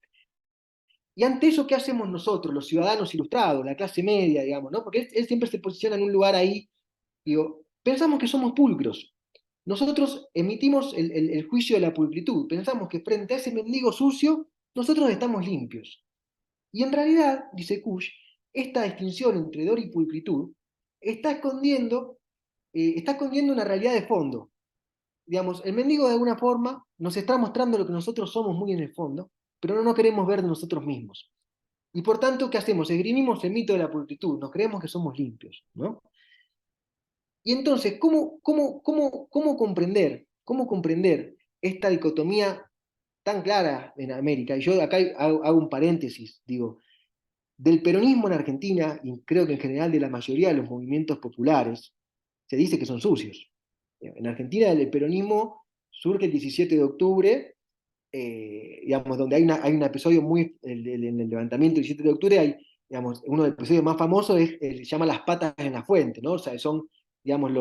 Speaker 2: Y ante eso, ¿qué hacemos nosotros, los ciudadanos ilustrados, la clase media, digamos, ¿no? Porque él siempre se posiciona en un lugar ahí, digo, pensamos que somos pulcros. Nosotros emitimos el juicio de la pulcritud. Pensamos que frente a ese mendigo sucio, nosotros estamos limpios. Y en realidad, dice Kush, esta distinción entre hedor y pulcritud está escondiendo una realidad de fondo. Digamos, el mendigo de alguna forma nos está mostrando lo que nosotros somos muy en el fondo, pero no nos queremos ver de nosotros mismos. Y por tanto, ¿qué hacemos? Esgrimimos el mito de la pulcritud, nos creemos que somos limpios, ¿no? Y entonces, cómo comprender esta dicotomía tan clara en América? Y yo acá hago un paréntesis, digo, del peronismo en Argentina, y creo que en general de la mayoría de los movimientos populares, se dice que son sucios. En Argentina el peronismo surge el 17 de octubre, digamos, donde hay un episodio en el levantamiento del 17 de octubre, digamos, uno de los episodios más famosos se llama Las patas en la fuente, ¿no? O sea, son, digamos,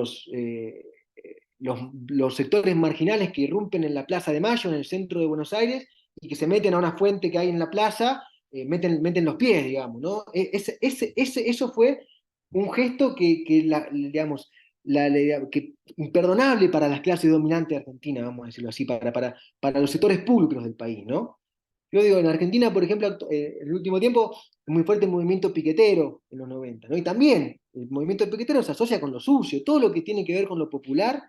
Speaker 2: los sectores marginales que irrumpen en la Plaza de Mayo, en el centro de Buenos Aires, y que se meten a una fuente que hay en la plaza, meten los pies, digamos, ¿no? Eso fue un gesto digamos, que imperdonable para las clases dominantes argentinas, vamos a decirlo así, para los sectores públicos del país, ¿no? Yo digo, en Argentina, por ejemplo, en el último tiempo, es muy fuerte el movimiento piquetero en los 90, ¿no? Y también el movimiento piquetero se asocia con lo sucio, todo lo que tiene que ver con lo popular,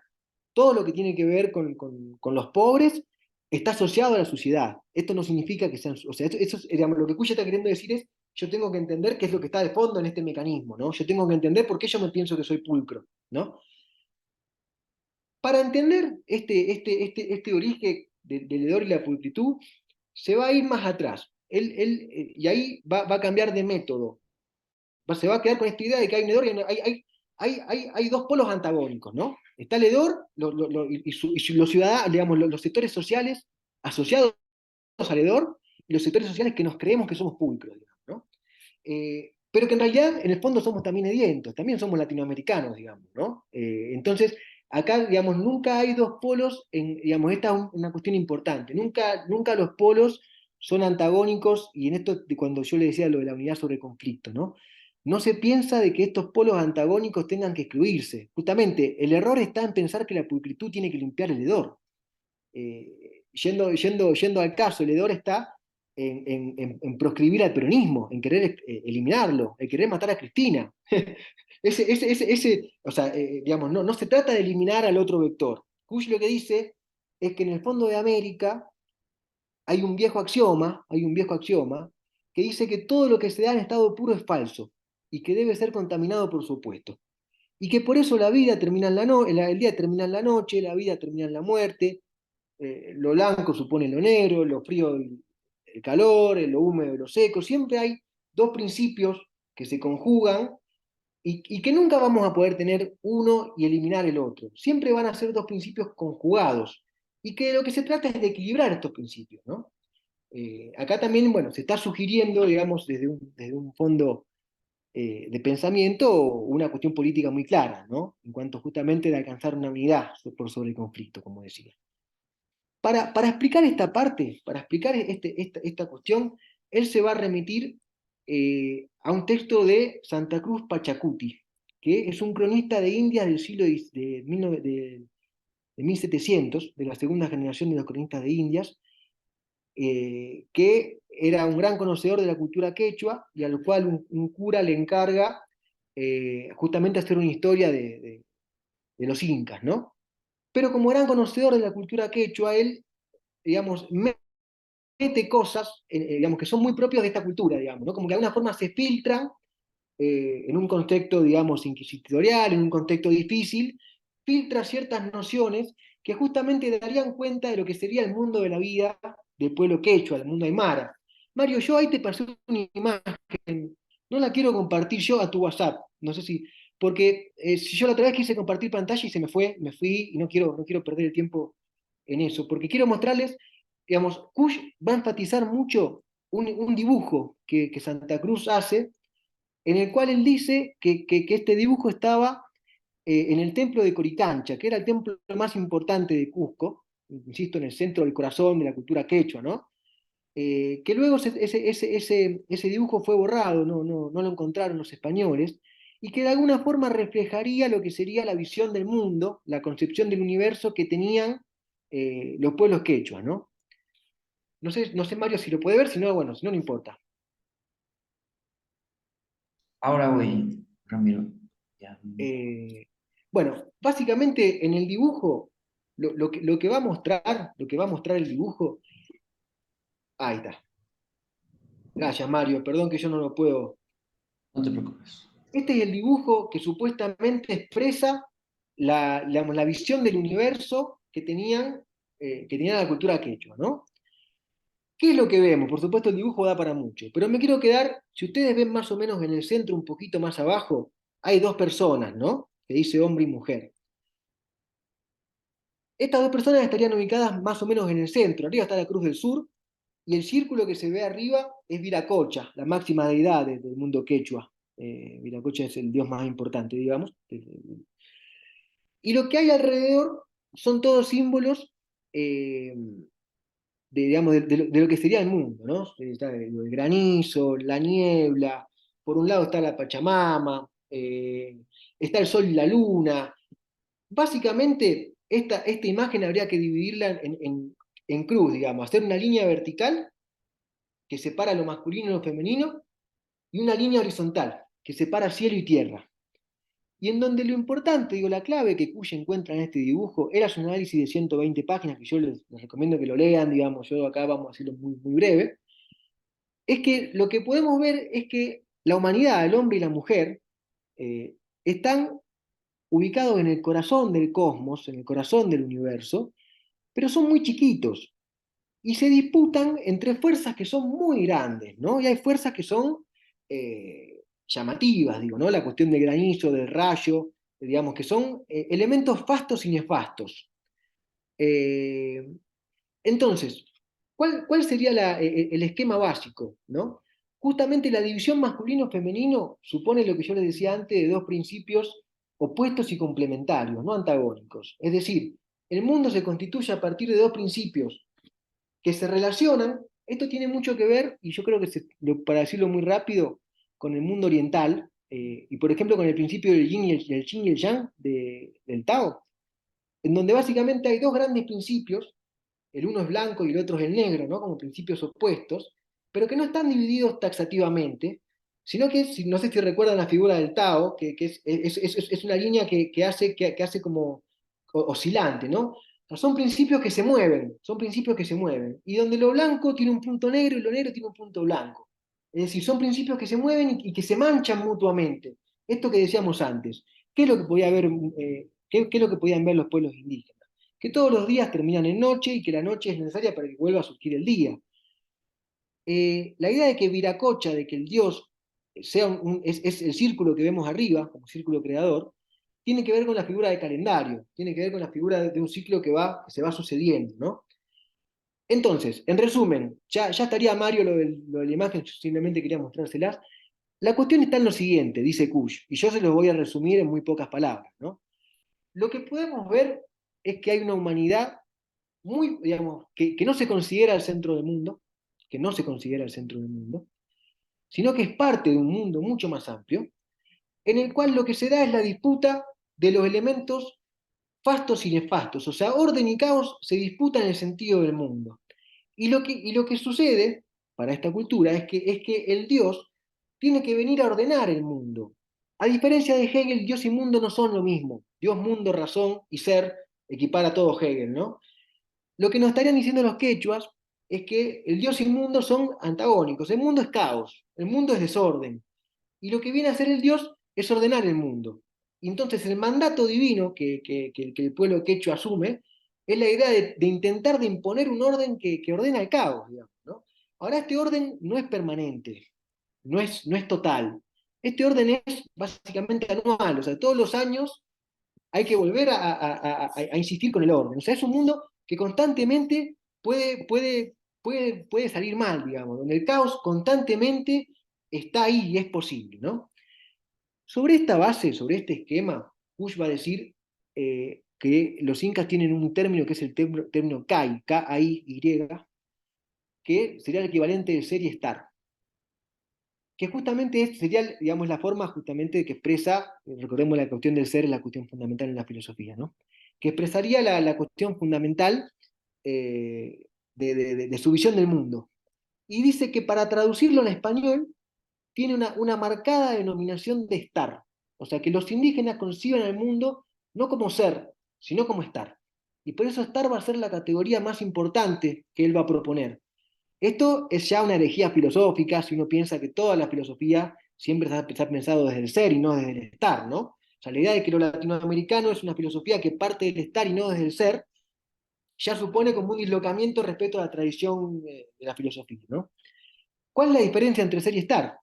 Speaker 2: todo lo que tiene que ver con los pobres, está asociado a la suciedad. Esto no significa que sean, o sea, digamos, lo que Cuya está queriendo decir es, yo tengo que entender qué es lo que está de fondo en este mecanismo, ¿no? Yo tengo que entender por qué yo me pienso que soy pulcro, ¿no? Para entender este origen del hedor y la pulcritud, se va a ir más atrás. Y ahí va a cambiar de método. Se va a quedar con esta idea de que hay un hedor y hay dos polos antagónicos, ¿no? Está el hedor y los ciudadanos, digamos, los sectores sociales asociados al hedor y los sectores sociales que nos creemos que somos pulcros, digamos, ¿no? Pero que en realidad, en el fondo, somos también edientos, también somos latinoamericanos, digamos, ¿no? Entonces, acá, digamos, nunca hay dos polos, digamos, esta es una cuestión importante, nunca los polos son antagónicos, y en esto, cuando yo le decía lo de la unidad sobre conflicto, ¿no? No se piensa de que estos polos antagónicos tengan que excluirse. Justamente, el error está en pensar que la pulcritud tiene que limpiar el hedor. Yendo al caso, el hedor está en proscribir al peronismo, en querer eliminarlo, en querer matar a Cristina. O sea, digamos, no se trata de eliminar al otro vector. Kush lo que dice es que en el fondo de América hay un viejo axioma que dice que todo lo que se da en estado puro es falso y que debe ser contaminado por su opuesto. Y que por eso la vida termina en el día termina en la noche, la vida termina en la muerte, lo blanco supone lo negro, lo frío el calor, lo húmedo lo seco. Siempre hay dos principios que se conjugan y que nunca vamos a poder tener uno y eliminar el otro. Siempre van a ser dos principios conjugados y que lo que se trata es de equilibrar estos principios, ¿no? Acá también, bueno, se está sugiriendo, digamos, desde un fondo de pensamiento, una cuestión política muy clara, ¿no? En cuanto justamente de alcanzar una unidad por sobre el conflicto, como decía. Para explicar esta parte, para explicar esta cuestión, él se va a remitir a un texto de Santa Cruz Pachacuti, que es un cronista de Indias del siglo de 1700, de la segunda generación de los cronistas de Indias, que era un gran conocedor de la cultura quechua y al cual un cura le encarga justamente hacer una historia de los incas, ¿no? Pero como gran conocedor de la cultura quechua, él, digamos, mete cosas, digamos, que son muy propios de esta cultura, digamos, ¿no? Como que de alguna forma se filtran en un contexto, digamos, inquisitorial, en un contexto difícil, filtra ciertas nociones que justamente darían cuenta de lo que sería el mundo de la vida del pueblo quechua, del mundo aymara. Mario, yo ahí te pasé una imagen, no la quiero compartir yo a tu WhatsApp, no sé si, porque si yo la otra vez quise compartir pantalla y se me fui y no quiero perder el tiempo en eso, porque quiero mostrarles, digamos, Kush va a enfatizar mucho un dibujo que Santa Cruz hace, en el cual él dice que este dibujo estaba en el templo de Coricancha, que era el templo más importante de Cusco, insisto, en el centro del corazón de la cultura quechua, ¿no? Que luego ese dibujo fue borrado, no lo encontraron los españoles, y que de alguna forma reflejaría lo que sería la visión del mundo, la concepción del universo que tenían los pueblos quechuas, ¿no? No sé, Mario, si lo puede ver, si no, bueno, si no, no importa.
Speaker 1: Ahora voy, Ramiro. Ya.
Speaker 2: Eh, bueno, básicamente en el dibujo, lo que va a mostrar, lo que va a mostrar el dibujo, ahí está. Gracias, Mario, perdón que yo no lo puedo.
Speaker 1: No te preocupes.
Speaker 2: Este es el dibujo que supuestamente expresa la visión del universo que tenía la cultura quechua, ¿no? ¿Qué es lo que vemos? Por supuesto, el dibujo da para mucho, pero me quiero quedar, si ustedes ven más o menos en el centro, un poquito más abajo, hay dos personas, ¿no? Que dice hombre y mujer. Estas dos personas estarían ubicadas más o menos en el centro. Arriba está la Cruz del Sur, y el círculo que se ve arriba es Viracocha, la máxima deidad del mundo quechua. Viracocha es el dios más importante, digamos. Y lo que hay alrededor son todos símbolos eh, digamos, de lo que sería el mundo, ¿no? Está el granizo, la niebla, por un lado está la Pachamama, está el sol y la luna. Básicamente, esta imagen habría que dividirla en cruz, digamos, hacer una línea vertical que separa lo masculino y lo femenino, y una línea horizontal que separa cielo y tierra. Y en donde lo importante, digo, la clave que Cuya encuentra en este dibujo era su análisis de 120 páginas, que yo les recomiendo que lo lean, digamos, yo acá vamos a hacerlo muy, muy breve, es que lo que podemos ver es que la humanidad, el hombre y la mujer, están ubicados en el corazón del cosmos, en el corazón del universo, pero son muy chiquitos y se disputan entre fuerzas que son muy grandes, ¿no? Y hay fuerzas que son llamativas, digo, ¿no? La cuestión del granizo, del rayo, digamos, que son elementos fastos y nefastos. Eh, entonces, ¿cuál sería el esquema básico, ¿no? Justamente la división masculino-femenino supone lo que yo les decía antes de dos principios opuestos y complementarios, no antagónicos. Es decir, el mundo se constituye a partir de dos principios que se relacionan. Esto tiene mucho que ver, y yo creo que para decirlo muy rápido, con el mundo oriental, y por ejemplo con el principio del yin y el yin y el yang del Tao, en donde básicamente hay dos grandes principios, el uno es blanco y el otro es el negro, ¿no? Como principios opuestos, pero que no están divididos taxativamente, sino que, no sé si recuerdan la figura del Tao, que es una línea que hace como oscilante, ¿no? O sea, son principios que se mueven, son principios que se mueven, y donde lo blanco tiene un punto negro y lo negro tiene un punto blanco. Es decir, son principios que se mueven y que se manchan mutuamente. Esto que decíamos antes, ¿qué es lo que qué es lo que podían ver los pueblos indígenas? Que todos los días terminan en noche y que la noche es necesaria para que vuelva a surgir el día. La idea de que Viracocha, de que el dios es el círculo que vemos arriba, como círculo creador, tiene que ver con la figura de calendario, tiene que ver con la figura de un ciclo que se va sucediendo, ¿no? Entonces, en resumen, ya estaría Mario lo de la imagen, yo simplemente quería mostrárselas. La cuestión está en lo siguiente, dice Kush, y yo se los voy a resumir en muy pocas palabras, ¿no? Lo que podemos ver es que hay una humanidad muy, digamos, que no se considera el centro del mundo, que no se considera el centro del mundo, sino que es parte de un mundo mucho más amplio, en el cual lo que se da es la disputa de los elementos fastos y nefastos, o sea, orden y caos se disputan en el sentido del mundo. Y lo que sucede para esta cultura es que el Dios tiene que venir a ordenar el mundo. A diferencia de Hegel, Dios y mundo no son lo mismo. Dios, mundo, razón y ser equipara todo Hegel, ¿no? Lo que nos estarían diciendo los quechuas es que el Dios y el mundo son antagónicos. El mundo es caos, el mundo es desorden. Y lo que viene a hacer el Dios es ordenar el mundo. Y entonces el mandato divino que el pueblo quechua asume es la idea de intentar de imponer un orden que ordena el caos, digamos, ¿no? Ahora, este orden no es permanente, no es total. Este orden es básicamente anual, o sea, todos los años hay que volver a insistir con el orden. O sea, es un mundo que constantemente puede salir mal, digamos, donde el caos constantemente está ahí y es posible, ¿no? Sobre esta base, sobre este esquema, Bush va a decir que los incas tienen un término que es el término Kai, K-A-I-Y, que sería el equivalente de ser y estar, que justamente sería, digamos, la forma justamente que expresa, recordemos la cuestión del ser es la cuestión fundamental en la filosofía, ¿no? Que expresaría la cuestión fundamental de su visión del mundo. Y dice que para traducirlo en español tiene una marcada denominación de estar. O sea, que los indígenas conciban al mundo no como ser, sino como estar. Y por eso estar va a ser la categoría más importante que él va a proponer. Esto es ya una herejía filosófica, si uno piensa que toda la filosofía siempre se ha pensado desde el ser y no desde el estar, ¿no? O sea, la idea de que lo latinoamericano es una filosofía que parte del estar y no desde el ser, ya supone como un dislocamiento respecto a la tradición de la filosofía, ¿no? ¿Cuál es la diferencia entre ser y estar?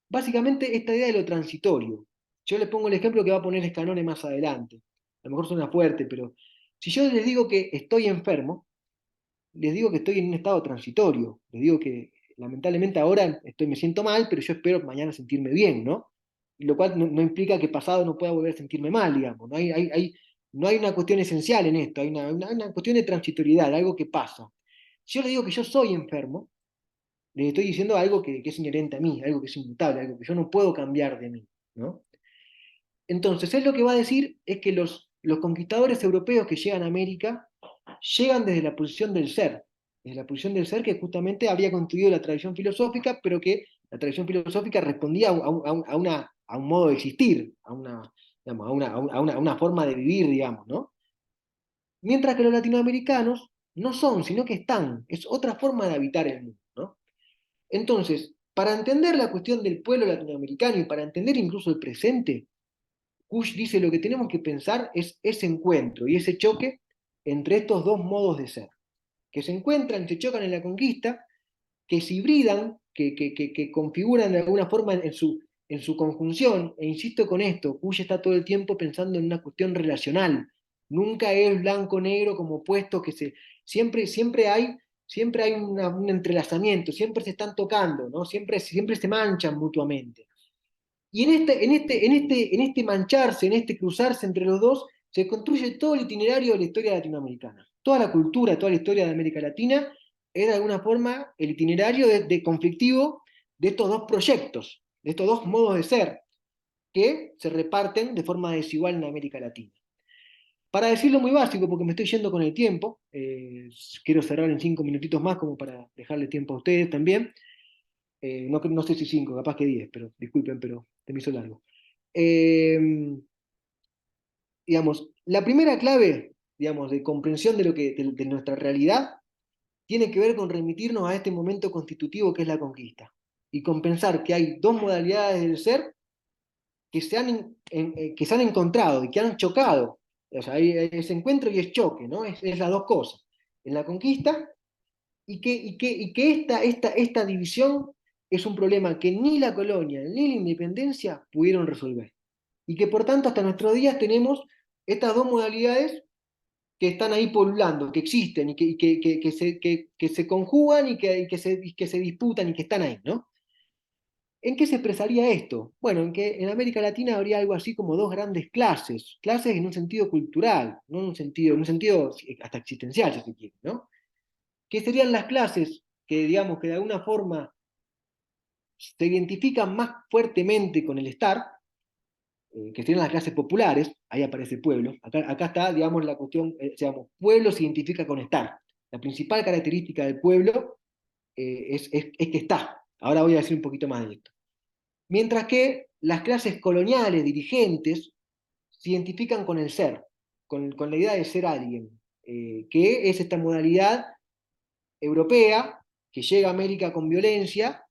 Speaker 2: Básicamente esta idea de lo transitorio. Yo les pongo el ejemplo que va a poner Scanone más adelante. A lo mejor suena fuerte, pero si yo les digo que estoy enfermo, les digo que estoy en un estado transitorio. Les digo que lamentablemente ahora me siento mal, pero yo espero mañana sentirme bien, ¿no? Y lo cual no implica que pasado no pueda volver a sentirme mal, digamos. No hay una cuestión esencial en esto, hay una cuestión de transitoriedad, algo que pasa. Si yo les digo que yo soy enfermo, les estoy diciendo algo que es inherente a mí, algo que es inmutable, algo que yo no puedo cambiar de mí, ¿no? Entonces, él lo que va a decir es que los conquistadores europeos que llegan a América llegan desde la posición del ser, desde la posición del ser que justamente habría construido la tradición filosófica, pero que la tradición filosófica respondía a un modo de existir, digamos, a una forma de vivir, digamos, ¿no? Mientras que los latinoamericanos no son, sino que están, es otra forma de habitar el mundo, ¿no? Entonces, para entender la cuestión del pueblo latinoamericano y para entender incluso el presente, Kush dice lo que tenemos que pensar es ese encuentro y ese choque entre estos dos modos de ser, que se encuentran, se chocan en la conquista, que se hibridan, que configuran de alguna forma en su conjunción, e insisto con esto, Kush está todo el tiempo pensando en una cuestión relacional, nunca es blanco-negro como opuestos que siempre hay un entrelazamiento, siempre se están tocando, ¿no? Siempre se manchan mutuamente. Y en este mancharse, en este cruzarse entre los dos, se construye todo el itinerario de la historia latinoamericana. Toda la cultura, toda la historia de América Latina es de alguna forma el itinerario de conflictivo de estos dos proyectos, de estos dos modos de ser, que se reparten de forma desigual en América Latina. Para decirlo muy básico, porque me estoy yendo con el tiempo, quiero cerrar en 5 minutitos más como para dejarle tiempo a ustedes también. No sé si 5, capaz que 10, pero disculpen, pero te me hizo largo. Eh, digamos, la primera clave, digamos, de comprensión de nuestra realidad tiene que ver con remitirnos a este momento constitutivo que es la conquista y con pensar que hay dos modalidades del ser que se han encontrado y que han chocado. O sea, hay ese encuentro y es choque, ¿no? Es las dos cosas. En la conquista y que esta división es un problema que ni la colonia ni la independencia pudieron resolver. Y que por tanto hasta nuestros días tenemos estas dos modalidades que están ahí polulando, que existen que se conjugan y que se disputan y que están ahí, ¿no? ¿En qué se expresaría esto? Bueno, en que en América Latina habría algo así como dos grandes clases, clases en un sentido cultural, no en un sentido hasta existencial, si se quiere, ¿no? Que serían las clases que, digamos, que de alguna forma se identifican más fuertemente con el estar, que serían las clases populares, ahí aparece pueblo, acá está, digamos, la cuestión, digamos, pueblo se identifica con estar. La principal característica del pueblo es que está. Ahora voy a decir un poquito más de esto. Mientras que las clases coloniales, dirigentes, se identifican con el ser, con la idea de ser alguien, que es esta modalidad europea que llega a América con violencia,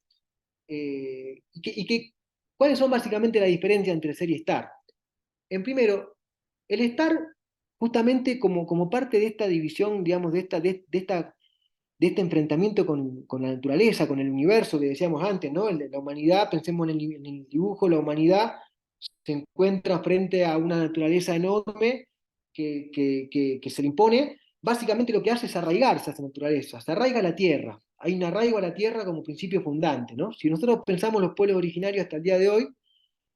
Speaker 2: ¿cuáles son básicamente la diferencia entre ser y estar? En primero, el estar justamente como parte de esta división, digamos, de este enfrentamiento con la naturaleza, con el universo que decíamos antes, ¿no? La humanidad, pensemos en el dibujo, la humanidad se encuentra frente a una naturaleza enorme que se le impone, básicamente lo que hace es arraigarse a esa naturaleza, se arraiga a la tierra, hay un arraigo a la tierra como principio fundante, ¿no? Si nosotros pensamos los pueblos originarios hasta el día de hoy,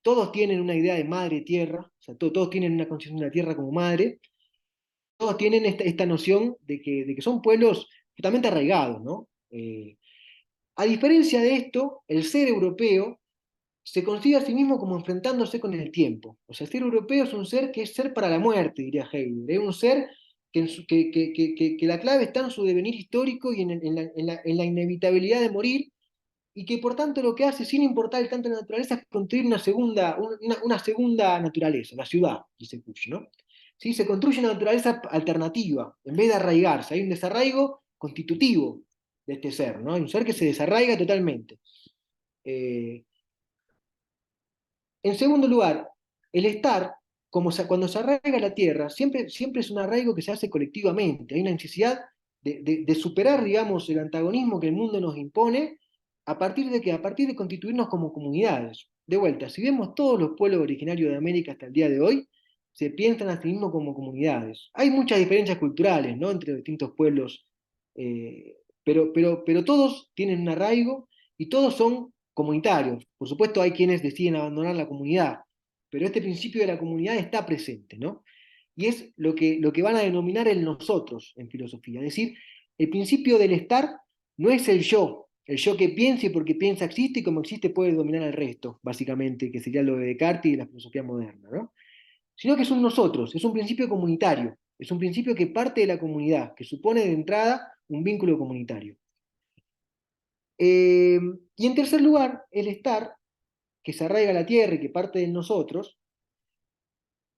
Speaker 2: todos tienen una idea de madre tierra, o sea, todos tienen una concepción de la tierra como madre, todos tienen esta noción de que son pueblos totalmente arraigados, ¿no? A diferencia de esto, el ser europeo se concibe a sí mismo como enfrentándose con el tiempo. O sea, el ser europeo es un ser que es ser para la muerte, diría Hegel. Es un ser que la clave está en su devenir histórico y en la inevitabilidad de morir, y que por tanto lo que hace, sin importar el tanto de la naturaleza, es construir una segunda naturaleza, la ciudad, dice Kush, ¿no? ¿Sí? Se construye una naturaleza alternativa, en vez de arraigarse. Hay un desarraigo constitutivo de este ser, ¿no? Hay un ser que se desarraiga totalmente. Eh, en segundo lugar, el estar, cuando se arraiga la tierra, siempre es un arraigo que se hace colectivamente. Hay una necesidad de superar, digamos, el antagonismo que el mundo nos impone a partir de que, a partir de constituirnos como comunidades. De vuelta, si vemos todos los pueblos originarios de América hasta el día de hoy, se piensan a sí mismos como comunidades. Hay muchas diferencias culturales, ¿no?, entre distintos pueblos, pero todos tienen un arraigo y todos son comunitarios. Por supuesto, hay quienes deciden abandonar la comunidad, pero este principio de la comunidad está presente, ¿no? Y es lo que van a denominar el nosotros en filosofía. Es decir, el principio del estar no es el yo que piensa y porque piensa existe y como existe puede dominar al resto, básicamente, que sería lo de Descartes y la filosofía moderna, ¿no? Sino que es un nosotros, es un principio comunitario, es un principio que parte de la comunidad, que supone de entrada un vínculo comunitario. Y en tercer lugar, el estar, que se arraiga a la tierra y que parte de nosotros,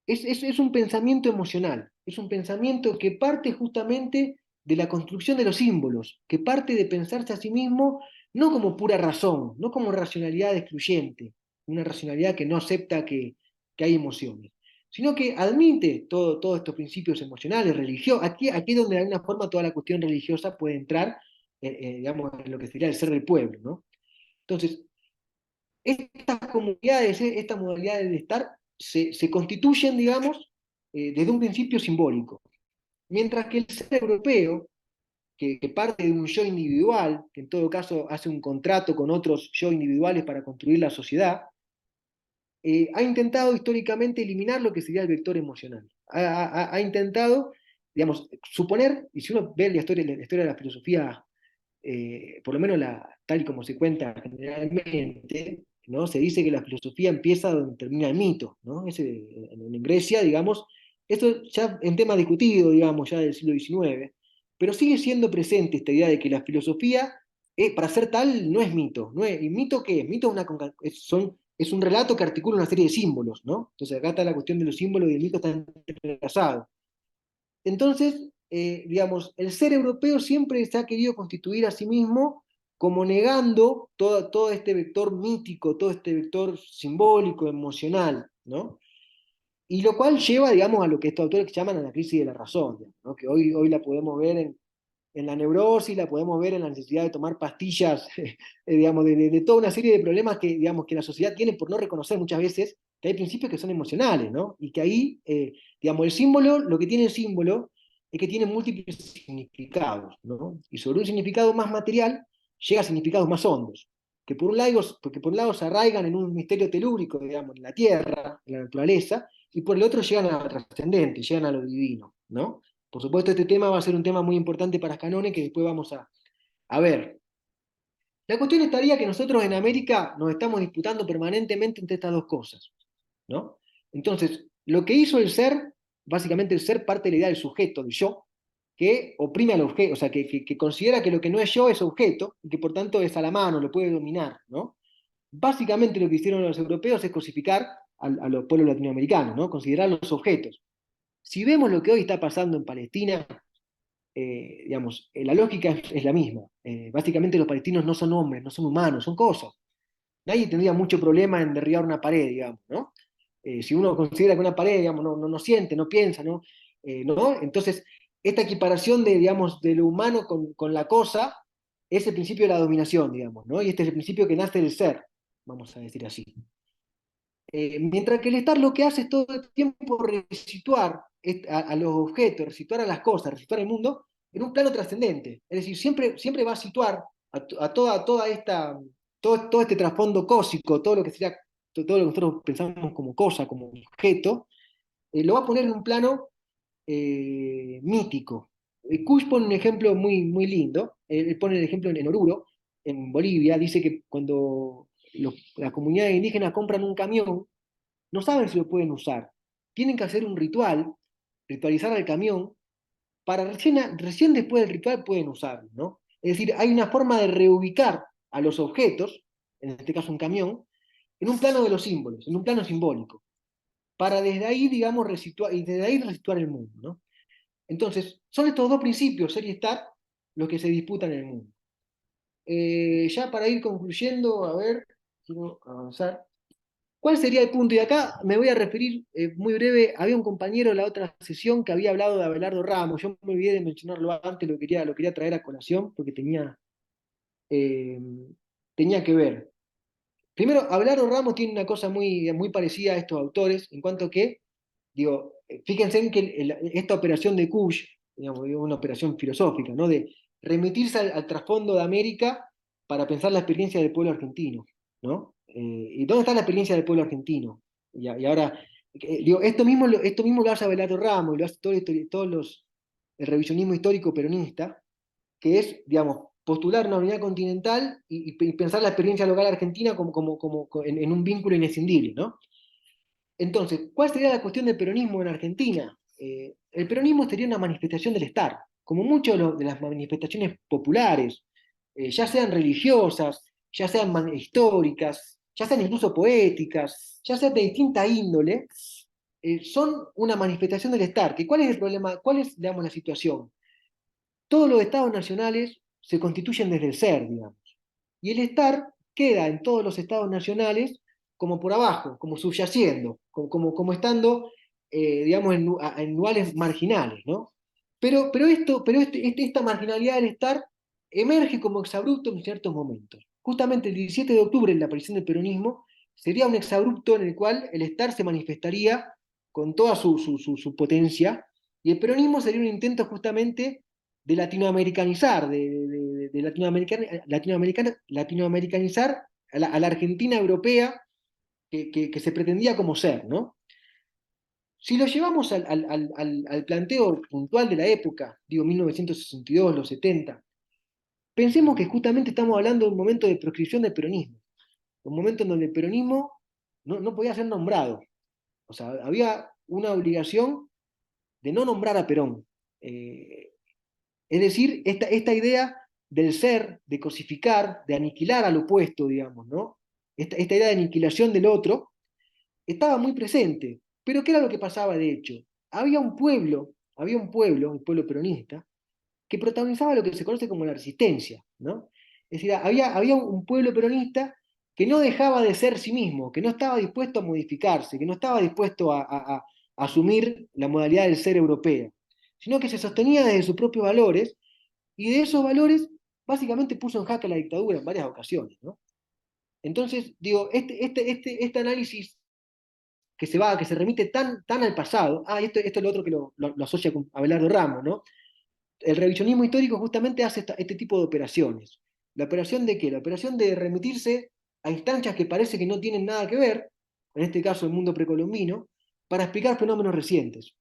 Speaker 2: es un pensamiento emocional, es un pensamiento que parte justamente de la construcción de los símbolos, que parte de pensarse a sí mismo no como pura razón, no como racionalidad excluyente, una racionalidad que no acepta que hay emociones, sino que admite todos estos principios emocionales, religiosos. Aquí es donde de alguna forma toda la cuestión religiosa puede entrar, digamos, en lo que sería el ser del pueblo, ¿no? Entonces, estas comunidades, esta modalidad de estar, se constituyen, digamos, desde un principio simbólico. Mientras que el ser europeo, que parte de un yo individual, que en todo caso hace un contrato con otros yo individuales para construir la sociedad, ha intentado históricamente eliminar lo que sería el vector emocional. Ha intentado, digamos, suponer, y si uno ve la historia de la filosofía, por lo menos tal y como se cuenta generalmente, ¿no? Se dice que la filosofía empieza donde termina el mito, ¿no? En Grecia, digamos, esto ya en tema discutido, digamos, ya del siglo XIX, pero sigue siendo presente esta idea de que la filosofía, para ser tal, no es mito. ¿Y mito qué es? Mito es un relato que articula una serie de símbolos, ¿no? Entonces acá está la cuestión de los símbolos y el mito están entrelazados. Entonces, digamos, el ser europeo siempre se ha querido constituir a sí mismo como negando todo este vector mítico, todo este vector simbólico, emocional, ¿no? Y lo cual lleva, digamos, a lo que estos autores llaman a la crisis de la razón, ¿no? Que hoy la podemos ver en la neurosis, la podemos ver en la necesidad de tomar pastillas, digamos, de toda una serie de problemas que, digamos, que la sociedad tiene por no reconocer muchas veces que hay principios que son emocionales, ¿no? Y que ahí, digamos, el símbolo, lo que tiene el símbolo es que tiene múltiples significados, ¿no? Y sobre un significado más material llega a significados más hondos, porque por un lado se arraigan en un misterio telúrico, digamos, en la tierra, en la naturaleza, y por el otro llegan a lo trascendente, llegan a lo divino, ¿no? Por supuesto, este tema va a ser un tema muy importante para Canone que después vamos a ver. La cuestión estaría que nosotros en América nos estamos disputando permanentemente entre estas dos cosas, ¿no? Entonces, lo que hizo el ser, básicamente el ser parte de la idea del sujeto, del yo, que oprime al objeto, o sea, que considera que lo que no es yo es objeto, y que por tanto es a la mano, lo puede dominar, ¿no? Básicamente lo que hicieron los europeos es cosificar a los pueblos latinoamericanos, ¿no? Considerar los objetos. Si vemos lo que hoy está pasando en Palestina, digamos, la lógica es la misma. Básicamente los palestinos no son hombres, no son humanos, son cosas. Nadie tendría mucho problema en derribar una pared, digamos, ¿no? Si uno considera que una pared, digamos, no siente, no piensa, ¿no? ¿No? Entonces, esta equiparación digamos, de lo humano con la cosa es el principio de la dominación, digamos, ¿no? Y este es el principio que nace del ser, vamos a decir así. Mientras que el estar lo que hace es todo el tiempo resituar a los objetos, resituar a las cosas, resituar el mundo en un plano trascendente. Es decir, siempre va a situar toda esta, todo este trasfondo cósmico, todo lo que sería, todo lo que nosotros pensamos como cosa, como objeto, lo va a poner en un plano mítico. Kush pone un ejemplo muy lindo. Él pone el ejemplo en Oruro, en Bolivia. Dice que cuando las comunidades indígenas compran un camión, no saben si lo pueden usar. Tienen que hacer un ritual, ritualizar al camión, para recién después del ritual pueden usarlo, ¿no? Es decir, hay una forma de reubicar a los objetos, en este caso un camión, en un plano de los símbolos, en un plano simbólico, para desde ahí, digamos, resituar, y desde ahí resituar el mundo, ¿no? Entonces, son estos dos principios, ser y estar, los que se disputan en el mundo. Ya para ir concluyendo, a ver, quiero avanzar. ¿Cuál sería el punto? Y acá me voy a referir muy breve. Había un compañero en la otra sesión que había hablado de Abelardo Ramos. Yo me olvidé de mencionarlo antes, lo quería traer a colación porque eh, tenía que ver. Primero, Abelardo Ramos tiene una cosa muy parecida a estos autores, en cuanto que, digo, fíjense en que esta operación de Kush, digamos, una operación filosófica, ¿no? De remitirse al trasfondo de América para pensar la experiencia del pueblo argentino, ¿no? ¿Y dónde está la experiencia del pueblo argentino? Y ahora, digo, esto mismo lo hace Abelardo Ramos, y lo hace el revisionismo histórico peronista, que es, digamos, postular una unidad continental y pensar la experiencia local argentina en un vínculo inescindible, ¿no? Entonces, ¿cuál sería la cuestión del peronismo en Argentina? El peronismo sería una manifestación del estar, como muchas de las manifestaciones populares, ya sean religiosas, ya sean históricas, ya sean incluso poéticas, ya sean de distinta índole, son una manifestación del estar. ¿Cuál es el problema? ¿Cuál es, digamos, la situación? Todos los estados nacionales se constituyen desde el ser, digamos. Y el estar queda en todos los estados nacionales como por abajo, como subyaciendo, como estando, digamos, en lugares marginales, ¿no? Esta marginalidad del estar emerge como exabrupto en ciertos momentos. Justamente el 17 de octubre, en la aparición del peronismo, sería un exabrupto en el cual el estar se manifestaría con toda su potencia, y el peronismo sería un intento justamente de latinoamericanizar, de latinoamericanizar a la Argentina europea que se pretendía como ser, ¿no? Si lo llevamos al planteo puntual de la época, digo 1962, los 70, pensemos que justamente estamos hablando de un momento de proscripción del peronismo, un momento en donde el peronismo no podía ser nombrado. O sea, había una obligación de no nombrar a Perón. Es decir, esta idea del ser, de cosificar, de aniquilar al opuesto, digamos, ¿no? Esta idea de aniquilación del otro estaba muy presente. Pero ¿qué era lo que pasaba de hecho? Había un pueblo, el pueblo peronista, que protagonizaba lo que se conoce como la resistencia, ¿no? Es decir, había un pueblo peronista que no dejaba de ser sí mismo, que no estaba dispuesto a modificarse, que no estaba dispuesto a asumir la modalidad del ser europea, sino que se sostenía desde sus propios valores, y de esos valores básicamente puso en jaque la dictadura en varias ocasiones, ¿no? Entonces, digo, este análisis que se remite tan al pasado, esto es lo otro que lo asocia con Abelardo Ramos, ¿no? El revisionismo histórico justamente hace este tipo de operaciones. ¿La operación de qué? La operación de remitirse a instancias que parece que no tienen nada que ver, en este caso el mundo precolombino, para explicar fenómenos recientes.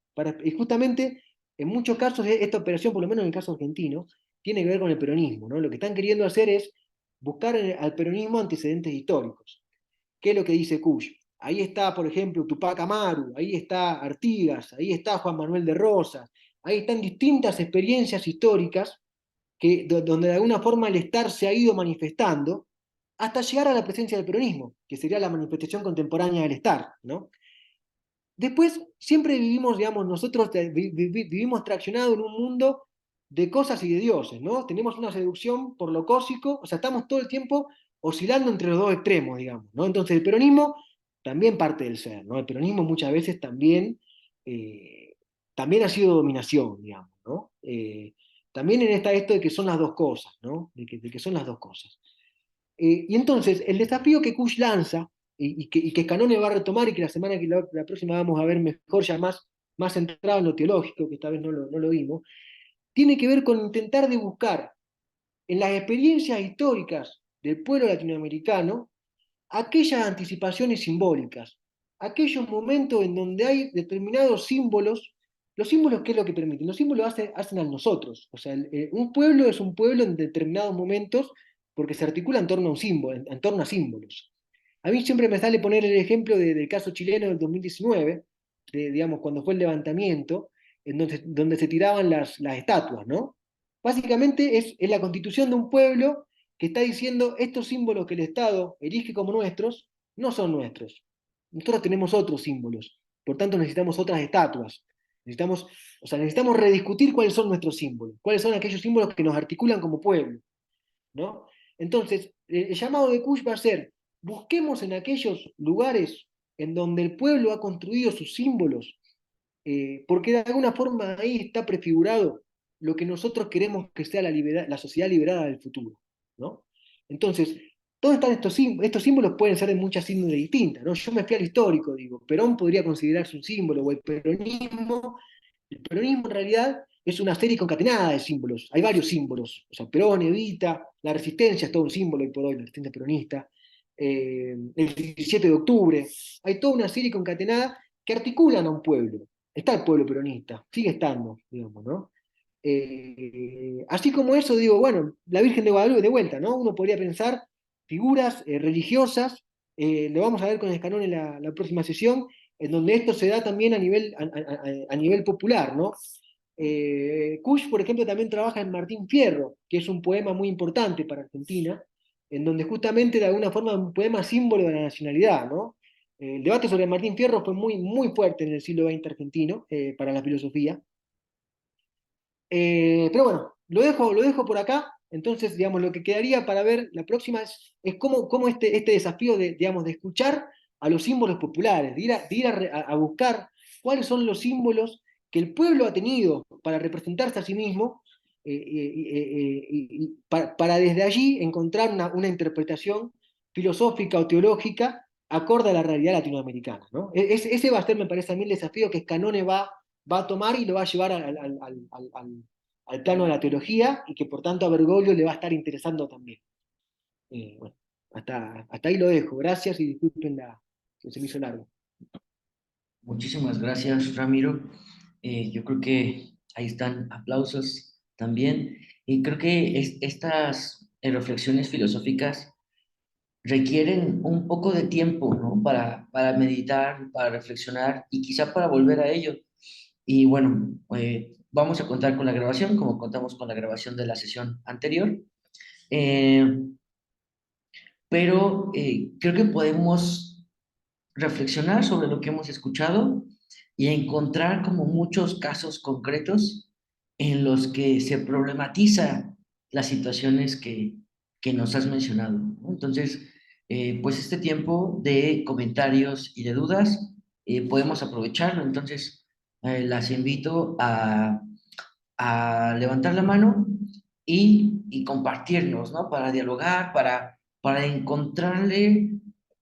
Speaker 2: Y justamente, en muchos casos, esta operación, por lo menos en el caso argentino, tiene que ver con el peronismo, ¿no? Lo que están queriendo hacer es buscar al peronismo antecedentes históricos. ¿Qué es lo que dice Kush? Ahí está, por ejemplo, Tupac Amaru, ahí está Artigas, ahí está Juan Manuel de Rosas, ahí están distintas experiencias históricas donde de alguna forma el estar se ha ido manifestando hasta llegar a la presencia del peronismo, que sería la manifestación contemporánea del estar, ¿no? Después, siempre vivimos, digamos, nosotros vivimos traccionados en un mundo de cosas y de dioses, ¿no? Tenemos una seducción por lo cósmico, o sea, estamos todo el tiempo oscilando entre los dos extremos, digamos, ¿no? Entonces, el peronismo también parte del ser, ¿no? El peronismo muchas veces eh, también ha sido dominación, digamos, ¿no? También en esto de que son las dos cosas, ¿no? De que son las dos cosas. Y entonces, el desafío que Kush lanza, y que Canone va a retomar, y que la próxima vamos a ver mejor, ya más centrado en lo teológico, que esta vez no lo vimos, tiene que ver con intentar de buscar en las experiencias históricas del pueblo latinoamericano aquellas anticipaciones simbólicas, aquellos momentos en donde hay determinados símbolos. Los símbolos, ¿qué es lo que permiten? Los símbolos hacen a nosotros. O sea, un pueblo es un pueblo en determinados momentos porque se articula en torno a un símbolo, en torno a símbolos. A mí siempre me sale poner el ejemplo del caso chileno del 2019, digamos, cuando fue el levantamiento, donde se tiraban las estatuas, ¿no? Básicamente es la constitución de un pueblo que está diciendo estos símbolos que el Estado elige como nuestros no son nuestros. Nosotros tenemos otros símbolos, por tanto necesitamos otras estatuas. Necesitamos, o sea, necesitamos rediscutir cuáles son nuestros símbolos, cuáles son aquellos símbolos que nos articulan como pueblo, ¿no? Entonces, el llamado de Kush va a ser, busquemos en aquellos lugares en donde el pueblo ha construido sus símbolos, porque de alguna forma ahí está prefigurado lo que nosotros queremos que sea la sociedad liberada del futuro, ¿no? Entonces, ¿dónde están estos símbolos? Estos símbolos pueden ser de muchas índoles distintas, ¿no? Yo me fui al histórico, digo, Perón podría considerarse un símbolo, o el peronismo en realidad es una serie concatenada de símbolos, hay varios símbolos, o sea, Perón, Evita, la resistencia es todo un símbolo hoy por hoy, la resistencia peronista, el 17 de octubre, hay toda una serie concatenada que articulan a un pueblo. Está el pueblo peronista, sigue estando, digamos, ¿no? Así como eso, digo, bueno, la Virgen de Guadalupe, de vuelta, ¿no? Uno podría pensar figuras religiosas, lo vamos a ver con el Escanón en la próxima sesión, en donde esto se da también a nivel popular, ¿no? Kush, por ejemplo, también trabaja en Martín Fierro, que es un poema muy importante para Argentina, en donde justamente de alguna forma es un poema símbolo de la nacionalidad, ¿no? El debate sobre Martín Fierro fue muy, muy fuerte en el siglo XX argentino para la filosofía. Pero bueno, lo dejo por acá. Entonces, digamos, lo que quedaría para ver la próxima es cómo este desafío de, digamos, de escuchar a los símbolos populares, de ir a buscar cuáles son los símbolos que el pueblo ha tenido para representarse a sí mismo, para desde allí encontrar una interpretación filosófica o teológica acorde a la realidad latinoamericana, ¿no? Ese va a ser, me parece a mí, el desafío que Scanone va a tomar y lo va a llevar al plano de la teología y que por tanto a Bergoglio le va a estar interesando también. Bueno, hasta ahí lo dejo. Gracias y disculpen que se me hizo largo.
Speaker 1: Muchísimas gracias, Ramiro. Yo creo que ahí están aplausos también. Y creo que estas reflexiones filosóficas requieren un poco de tiempo, ¿no? Para meditar, para reflexionar y quizá para volver a ello. Y bueno, vamos a contar con la grabación, como contamos con la grabación de la sesión anterior. Eh, pero creo que podemos reflexionar sobre lo que hemos escuchado y encontrar como muchos casos concretos en los que se problematiza las situaciones que nos has mencionado, ¿no? Entonces, pues este tiempo de comentarios y de dudas podemos aprovecharlo. Entonces, las invito a levantar la mano y compartirnos, ¿no? Para dialogar, para encontrarle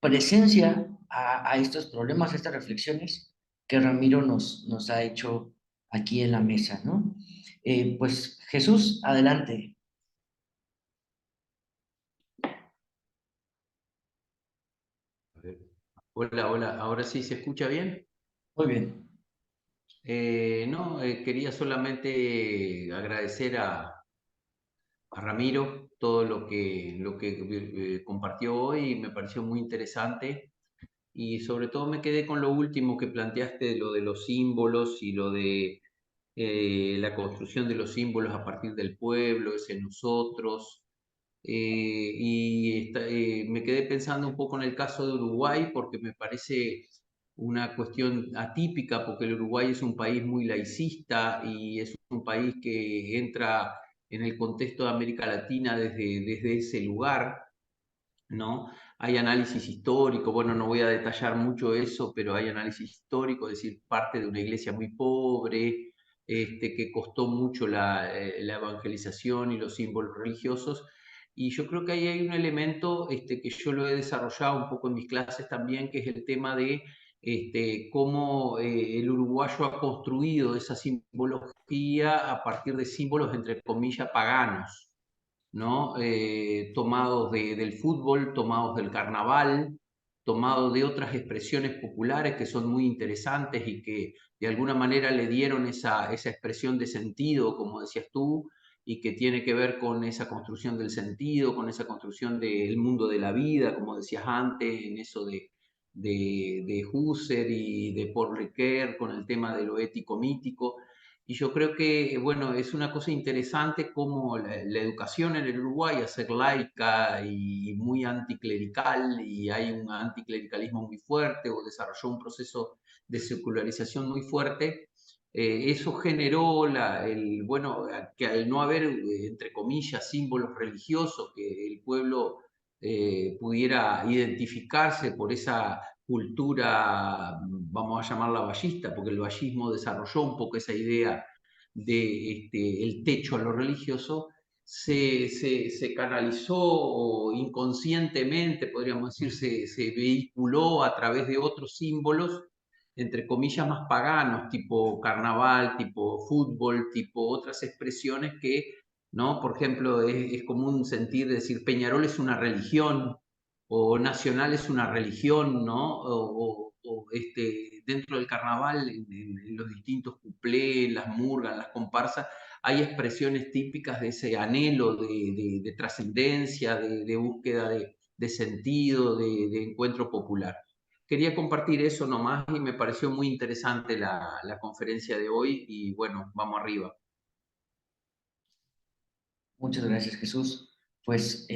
Speaker 1: presencia a estos problemas, a estas reflexiones que Ramiro nos ha hecho aquí en la mesa, ¿no? Pues Jesús, adelante.
Speaker 3: A ver. Hola, hola, ahora sí se escucha bien.
Speaker 1: Muy bien.
Speaker 3: No, quería solamente agradecer a Ramiro todo lo que compartió hoy y me pareció muy interesante. Y sobre todo me quedé con lo último que planteaste, lo de los símbolos y lo de la construcción de los símbolos a partir del pueblo, ese nosotros. Me quedé pensando un poco en el caso de Uruguay porque me parece una cuestión atípica porque el Uruguay es un país muy laicista y es un país que entra en el contexto de América Latina desde ese lugar, ¿no? Hay análisis histórico, bueno, no voy a detallar mucho eso, pero hay análisis histórico, es decir, parte de una iglesia muy pobre, que costó mucho la evangelización y los símbolos religiosos. Y yo creo que ahí hay un elemento que yo lo he desarrollado un poco en mis clases también, que es el tema de cómo el uruguayo ha construido esa simbología a partir de símbolos, entre comillas, paganos, ¿no? Tomados del fútbol, tomados del carnaval, tomados de otras expresiones populares que son muy interesantes y que de alguna manera le dieron esa expresión de sentido, como decías tú, y que tiene que ver con esa construcción del sentido, con esa construcción del mundo de la vida, como decías antes, en eso de Husserl y de Paul Ricoeur, con el tema de lo ético mítico. Y yo creo que, bueno, es una cosa interesante cómo la educación en el Uruguay, a ser laica y muy anticlerical, y hay un anticlericalismo muy fuerte, o desarrolló un proceso de secularización muy fuerte, eso generó bueno, que al no haber, entre comillas, símbolos religiosos, que el pueblo pudiera identificarse por esa cultura, vamos a llamarla vallista, porque el vallismo desarrolló un poco esa idea de el techo a lo religioso, se canalizó inconscientemente, podríamos decir, se vehiculó a través de otros símbolos, entre comillas, más paganos, tipo carnaval, tipo fútbol, tipo otras expresiones que, ¿no? Por ejemplo, es común sentir decir Peñarol es una religión, o Nacional es una religión, ¿no? Dentro del carnaval, en los distintos cuplés, las murgas, las comparsas, hay expresiones típicas de ese anhelo de trascendencia, de búsqueda de sentido, de encuentro popular. Quería compartir eso nomás y me pareció muy interesante la conferencia de hoy y bueno, vamos arriba.
Speaker 1: Muchas gracias, Jesús. Pues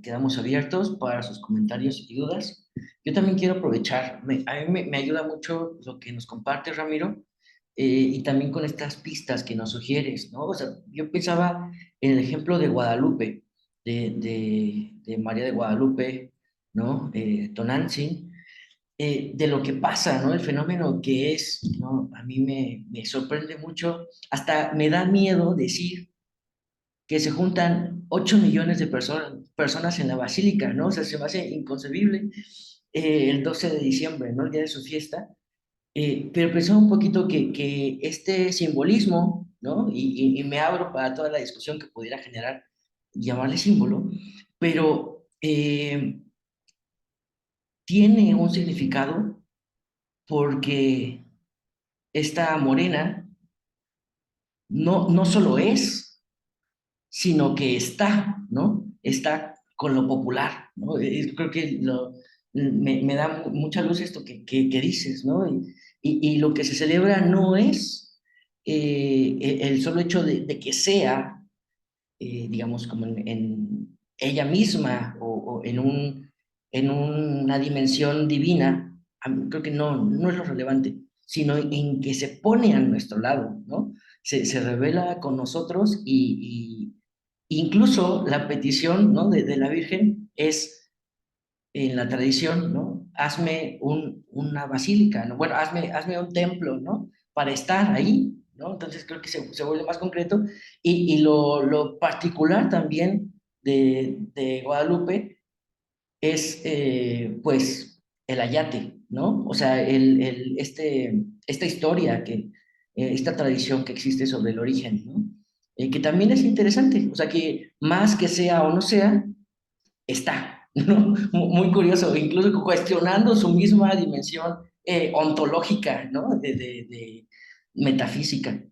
Speaker 1: quedamos abiertos para sus comentarios y dudas. Yo también quiero aprovechar, a mí me ayuda mucho lo que nos comparte Ramiro, y también con estas pistas que nos sugieres, ¿no? O sea, yo pensaba en el ejemplo de Guadalupe, de María de Guadalupe, ¿no? Tonantzin, de lo que pasa, ¿no? El fenómeno que es, ¿no? A mí me sorprende mucho, hasta me da miedo decir que se juntan 8 millones de personas en la basílica, ¿no? O sea, se me hace inconcebible, el 12 de diciembre, ¿no? El día de su fiesta. Pero pensaba un poquito que este simbolismo, ¿no? Y me abro para toda la discusión que pudiera generar, llamarle símbolo, pero tiene un significado porque esta morena no solo es, sino que está, ¿no? Está con lo popular, ¿no? Creo que me da mucha luz esto que dices, ¿no? Y lo que se celebra no es el solo hecho de que sea, digamos, como en ella misma o en una dimensión divina. Creo que no es lo relevante, sino en que se pone a nuestro lado, ¿no? Se revela con nosotros incluso la petición, ¿no? de la Virgen es en la tradición, ¿no? Hazme una basílica, ¿no? Bueno, hazme un templo, ¿no? Para estar ahí, ¿no? Entonces creo que se vuelve más concreto. Y lo particular también de Guadalupe es, pues, el ayate, ¿no? O sea, esta historia, esta tradición que existe sobre el origen, ¿no? Que también es interesante, o sea, que más que sea o no sea, está, ¿no? Muy curioso, incluso cuestionando su misma dimensión ontológica, ¿no? De metafísica.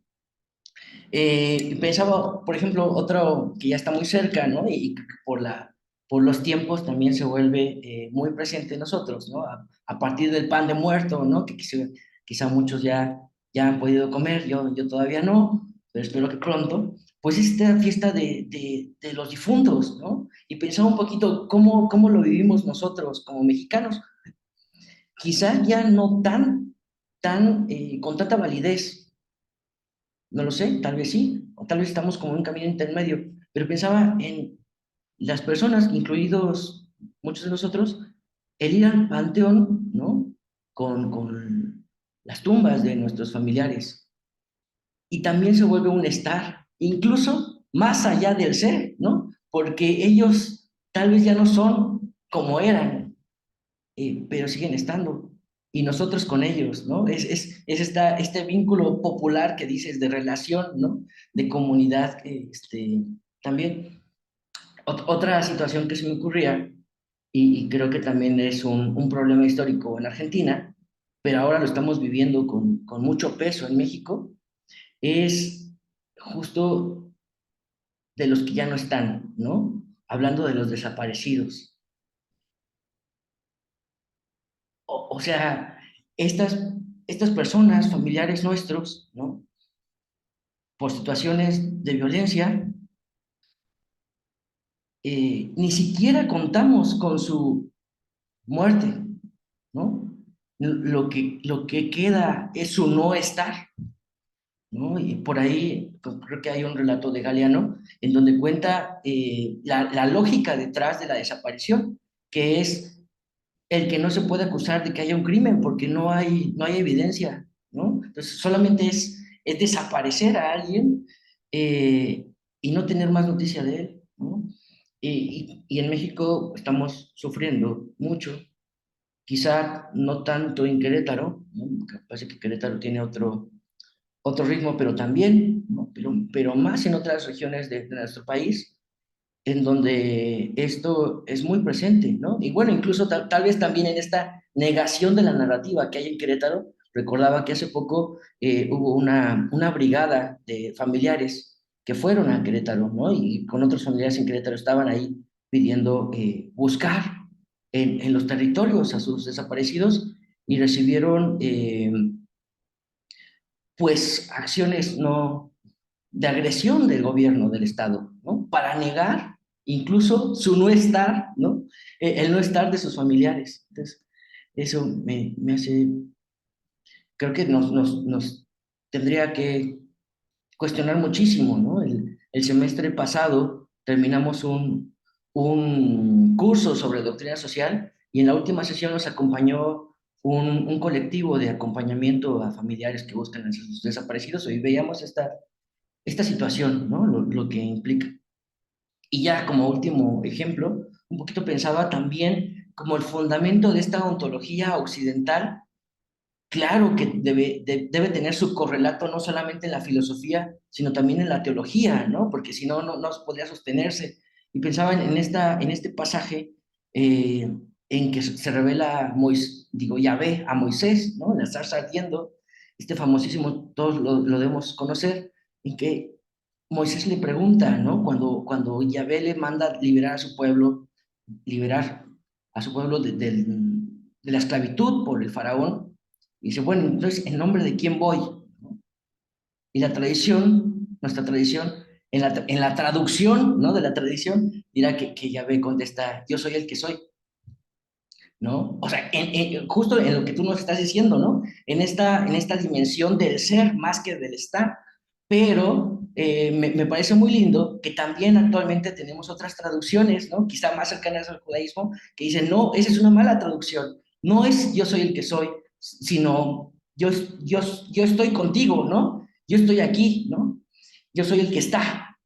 Speaker 1: Pensaba, por ejemplo, otro que ya está muy cerca, ¿no? Y que por los tiempos también se vuelve muy presente en nosotros, ¿no? A partir del pan de muerto, ¿no? Que quizá muchos ya han podido comer, yo todavía no, pero espero que pronto. Pues esta fiesta de los difuntos, ¿no? Y pensaba un poquito cómo lo vivimos nosotros como mexicanos. Quizá ya no con tanta validez, no lo sé, tal vez sí, o tal vez estamos como en un camino intermedio, pero pensaba en las personas, incluidos muchos de nosotros, el ir al panteón, ¿no? Con las tumbas de nuestros familiares. Y también se vuelve un estar, incluso más allá del ser, ¿no? Porque ellos tal vez ya no son como eran, pero siguen estando. Y nosotros con ellos, ¿no? Este vínculo popular que dices de relación, ¿no? De comunidad, también. Otra situación que se me ocurría, y creo que también es un problema histórico en Argentina, pero ahora lo estamos viviendo con mucho peso en México, es justo de los que ya no están, ¿no? Hablando de los desaparecidos. O sea, estas personas, familiares nuestros, ¿no? por situaciones de violencia, ni siquiera contamos con su muerte, ¿no? Lo que queda es su no estar, ¿no? Y por ahí pues, creo que hay un relato de Galeano en donde cuenta la lógica detrás de la desaparición, que es el que no se puede acusar de que haya un crimen porque no hay evidencia, ¿no? Entonces solamente es desaparecer a alguien y no tener más noticia de él, ¿no? Y en México estamos sufriendo mucho, quizá no tanto en Querétaro, ¿no? Parece que Querétaro tiene otro ritmo, pero también, ¿no? Pero más en otras regiones de nuestro país, en donde esto es muy presente, ¿no? Y bueno, incluso tal vez también en esta negación de la narrativa que hay en Querétaro, recordaba que hace poco hubo una brigada de familiares que fueron a Querétaro, ¿no? Y con otros familiares en Querétaro estaban ahí pidiendo buscar en los territorios a sus desaparecidos y recibieron pues acciones no de agresión del gobierno del Estado, ¿no? Para negar incluso su no estar, ¿no? El no estar de sus familiares. Entonces, eso me hace, creo que nos tendría que cuestionar muchísimo, ¿no? El semestre pasado terminamos un curso sobre doctrina social y en la última sesión nos acompañó un colectivo de acompañamiento a familiares que buscan a sus desaparecidos. Hoy veíamos esta situación, ¿no? Lo que implica. Y ya como último ejemplo, un poquito pensaba también como el fundamento de esta ontología occidental, claro que debe tener su correlato no solamente en la filosofía, sino también en la teología, ¿no? Porque si no, no podría sostenerse. Y pensaba en este pasaje en que se revela digo, Yahvé a Moisés, ¿no? En la zarza ardiendo, este famosísimo, todos lo debemos conocer, en que Moisés le pregunta, ¿no? Cuando Yahvé le manda liberar a su pueblo de la esclavitud por el faraón, y dice, bueno, entonces, ¿en nombre de quién voy? ¿No? Y la tradición, nuestra tradición, en la traducción, ¿no? De la tradición, dirá que Yahvé contesta, yo soy el que soy, ¿no? O sea, justo en lo que tú nos estás diciendo, ¿no? En esta dimensión del ser más que del estar. Pero me parece muy lindo que también actualmente tenemos otras traducciones, ¿no? Quizá más cercanas al judaísmo, que dicen, no, esa es una mala traducción. No es yo soy el que soy, sino yo, yo estoy contigo, ¿no? Yo estoy aquí, ¿no? Yo soy el que está.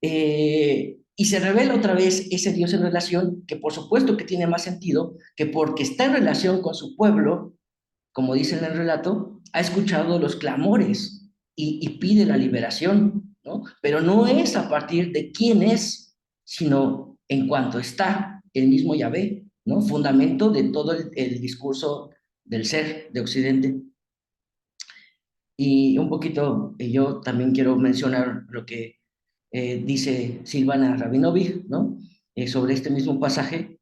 Speaker 1: Y se revela otra vez ese Dios en relación, que por supuesto que tiene más sentido, que porque está en relación con su pueblo, como dice en el relato, ha escuchado los clamores y pide la liberación, ¿no? Pero no es a partir de quién es, sino en cuanto está el mismo Yahvé, ¿no? Fundamento de todo el discurso del ser de Occidente. Y un poquito, yo también quiero mencionar lo que dice Silvana Rabinovich, ¿no? Sobre este mismo pasaje.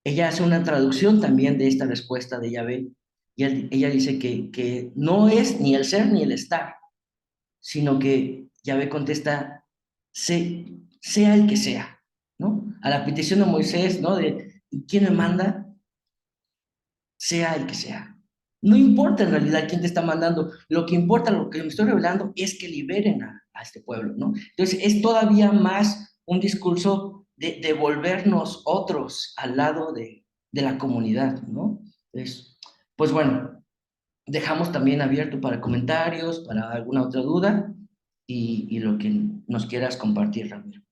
Speaker 1: Ella hace una traducción también de esta respuesta de Yahvé, y ella dice que no es ni el ser ni el estar, sino que Yahvé contesta, sea el que sea, ¿no? A la petición de Moisés, ¿no? De ¿quién me manda? Sea el que sea. No importa en realidad quién te está mandando, lo que importa, lo que me estoy revelando es que liberen a este pueblo, ¿no? Entonces es todavía más un discurso de volvernos otros al lado de la comunidad, ¿no? Entonces, pues bueno, dejamos también abierto para comentarios, para alguna otra duda y lo que nos quieras compartir, Ramiro.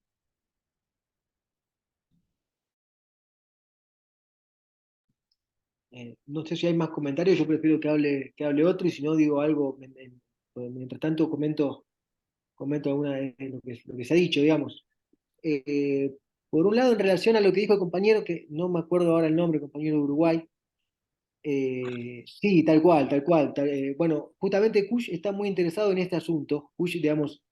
Speaker 2: No sé si hay más comentarios, yo prefiero que hable otro y si no digo algo, mientras tanto comento alguna de lo que se ha dicho, digamos. Eh, por un lado, en relación a lo que dijo el compañero, que no me acuerdo ahora el nombre, compañero de Uruguay, sí, tal cual, tal cual. Bueno, justamente Kush está muy interesado en este asunto. Kush, digamos,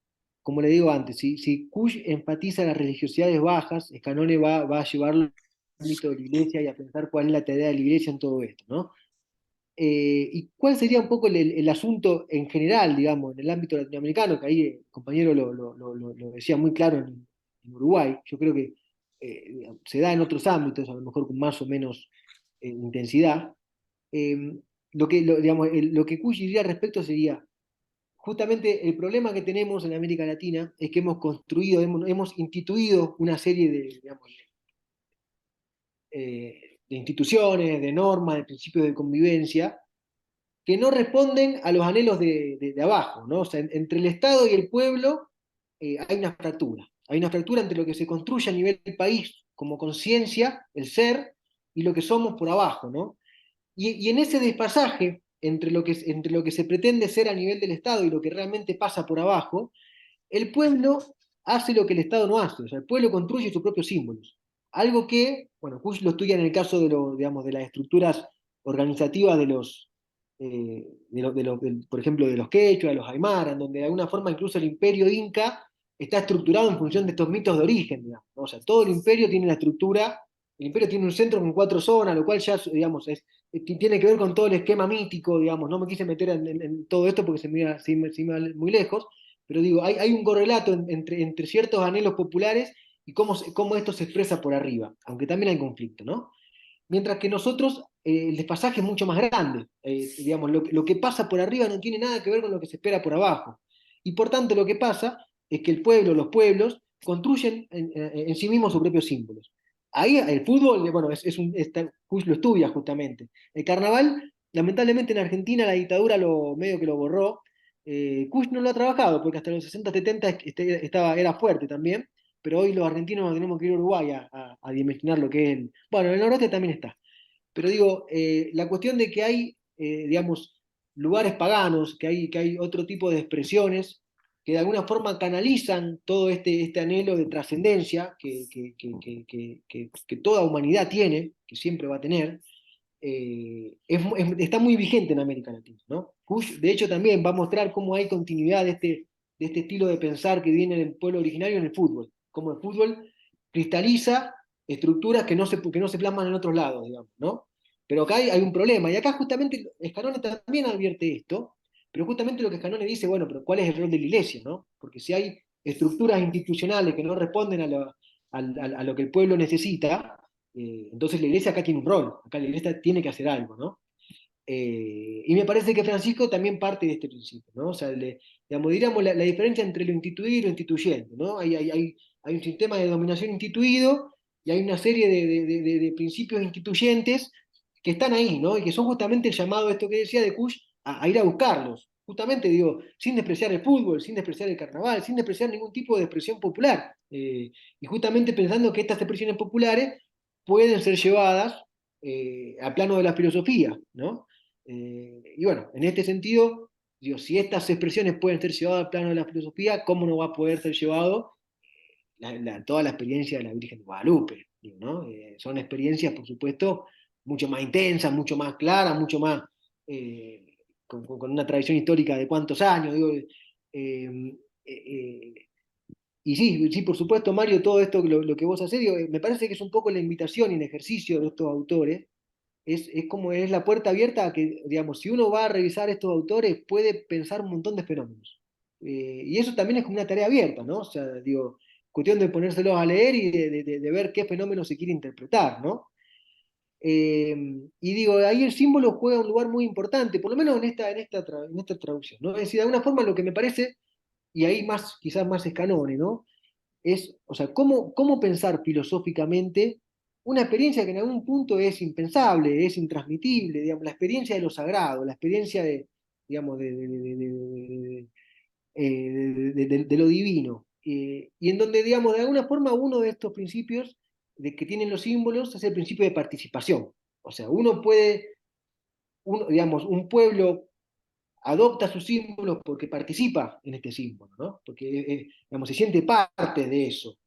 Speaker 2: como le digo antes, si Kush enfatiza las religiosidades bajas, Scanone va a llevarlo al ámbito de la iglesia y a pensar cuál es la tarea de la iglesia en todo esto, ¿no? ¿Y cuál sería un poco el asunto en general, digamos, en el ámbito latinoamericano? Que ahí el compañero lo decía muy claro en Uruguay. Yo creo que se da en otros ámbitos, a lo mejor con más o menos intensidad. Eh, digamos, lo que Cush diría al respecto sería, justamente el problema que tenemos en América Latina es que hemos construido, hemos instituido una serie de, digamos, de instituciones, de normas, de principios de convivencia, que no responden a los anhelos de abajo, ¿no? O sea, entre el Estado y el pueblo hay una fractura. Hay una fractura entre lo que se construye a nivel del país como conciencia, el ser, y lo que somos por abajo, ¿no? Y en ese despasaje entre lo que se pretende ser a nivel del Estado y lo que realmente pasa por abajo, el pueblo hace lo que el Estado no hace, o sea, el pueblo construye sus propios símbolos. Algo que, bueno, Kush lo estudia en el caso digamos, de las estructuras organizativas por ejemplo, de los quechua, de los aymaras, donde de alguna forma incluso el imperio inca está estructurado en función de estos mitos de origen, digamos, ¿no? O sea, todo el imperio tiene una estructura, el imperio tiene un centro con 4 zonas, lo cual ya, digamos, tiene que ver con todo el esquema mítico, digamos, no me quise meter en todo esto porque se me va muy lejos, pero digo, hay un correlato entre ciertos anhelos populares y cómo esto se expresa por arriba, aunque también hay conflicto, ¿no? Mientras que nosotros, el desfasaje es mucho más grande. Digamos, lo que pasa por arriba no tiene nada que ver con lo que se espera por abajo. Y por tanto lo que pasa es que el pueblo, los pueblos, construyen en sí mismos sus propios símbolos. Ahí el fútbol, bueno, Kush lo estudia justamente. El carnaval, lamentablemente en Argentina la dictadura medio que lo borró. Kush no lo ha trabajado porque hasta los 60, 70 era fuerte también, pero hoy los argentinos tenemos que ir a Uruguay a dimensionar lo que es Bueno, en el noroeste también está. Pero digo, la cuestión de que hay, digamos, lugares paganos, que hay otro tipo de expresiones que de alguna forma canalizan todo este anhelo de trascendencia que toda humanidad tiene, que siempre va a tener, está muy vigente en América Latina, ¿no? Kush, de hecho, también va a mostrar cómo hay continuidad de este estilo de pensar que viene del pueblo originario en el fútbol, cómo el fútbol cristaliza estructuras que no se plasman en otros lados, digamos, ¿no? Pero acá hay un problema, y acá justamente Scanone también advierte esto, pero justamente lo que Scanone dice, bueno, pero ¿cuál es el rol de la iglesia, no? Porque si hay estructuras institucionales que no responden a lo que el pueblo necesita, entonces la iglesia acá tiene un rol, acá la iglesia tiene que hacer algo, ¿no? Y me parece que Francisco también parte de este principio, ¿no? O sea, digamos, diríamos la diferencia entre lo instituido y lo instituyente, ¿no? Hay un sistema de dominación instituido y hay una serie de principios instituyentes que están ahí, ¿no? Y que son justamente el llamado, esto que decía de Kush, a ir a buscarlos. Justamente, digo, sin despreciar el fútbol, sin despreciar el carnaval, sin despreciar ningún tipo de expresión popular. Y justamente pensando que estas expresiones populares pueden ser llevadas al plano de la filosofía, ¿no? Y bueno, en este sentido, digo, si estas expresiones pueden ser llevadas al plano de la filosofía, ¿cómo no va a poder ser llevado toda la experiencia de la Virgen de Guadalupe? Digo, ¿no? Son experiencias, por supuesto, mucho más intensas, mucho más claras, mucho más eh, con una tradición histórica de cuántos años. Digo, eh, y sí, sí, por supuesto, Mario, todo esto, lo que vos hacés, digo, me parece que es un poco la invitación y el ejercicio de estos autores es como es la puerta abierta a que, digamos, si uno va a revisar estos autores, puede pensar un montón de fenómenos. Y eso también es como una tarea abierta, ¿no? O sea, digo, cuestión de ponérselos a leer y de ver qué fenómeno se quiere interpretar, ¿no? Y digo, ahí el símbolo juega un lugar muy importante, por lo menos en esta traducción, ¿no? Es decir, de alguna forma lo que me parece, y ahí más, quizás más escanone, ¿no? O sea, cómo pensar filosóficamente una experiencia que en algún punto es impensable, es intransmitible, digamos, la experiencia de lo sagrado, la experiencia digamos, de lo divino. Y en donde, digamos, de alguna forma uno de estos principios que tienen los símbolos es el principio de participación. O sea, digamos, un pueblo adopta sus símbolos porque participa en este símbolo, ¿no? Porque, digamos, se siente parte de eso.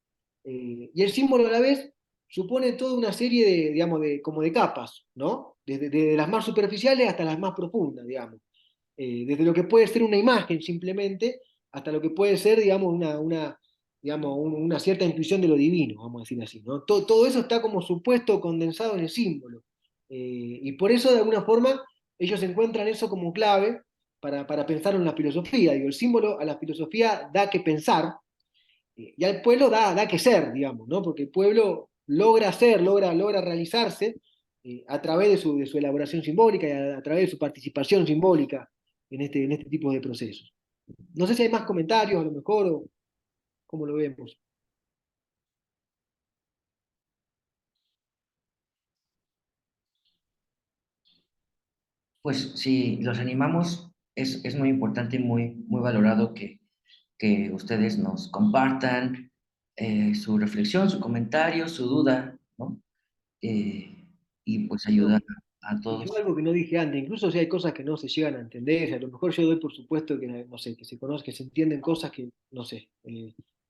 Speaker 2: Y el símbolo a la vez supone toda una serie digamos, como de capas, ¿no? Desde las más superficiales hasta las más profundas, digamos. Desde lo que puede ser una imagen simplemente, hasta lo que puede ser, digamos, digamos, una cierta intuición de lo divino, vamos a decir así, ¿no? Todo eso está como supuesto condensado en el símbolo. Y por eso, de alguna forma, ellos encuentran eso como clave para pensar en la filosofía. Digo, el símbolo a la filosofía da que pensar, y al pueblo da que ser, digamos, ¿no? Porque el pueblo logra ser, logra realizarse a través de su elaboración simbólica y a través de su participación simbólica en este tipo de procesos. No sé si hay más comentarios, a lo mejor, o cómo lo vemos.
Speaker 1: Pues si los animamos, es muy importante y muy valorado que ustedes nos compartan su reflexión, su comentario, su duda, ¿no? Y pues ayuda a
Speaker 2: Y yo
Speaker 1: todos.
Speaker 2: algo que no dije antes, incluso si hay cosas que no se llegan a entender, a lo mejor yo doy por supuesto que, no sé, que se conozca, que se entienden cosas que, no sé.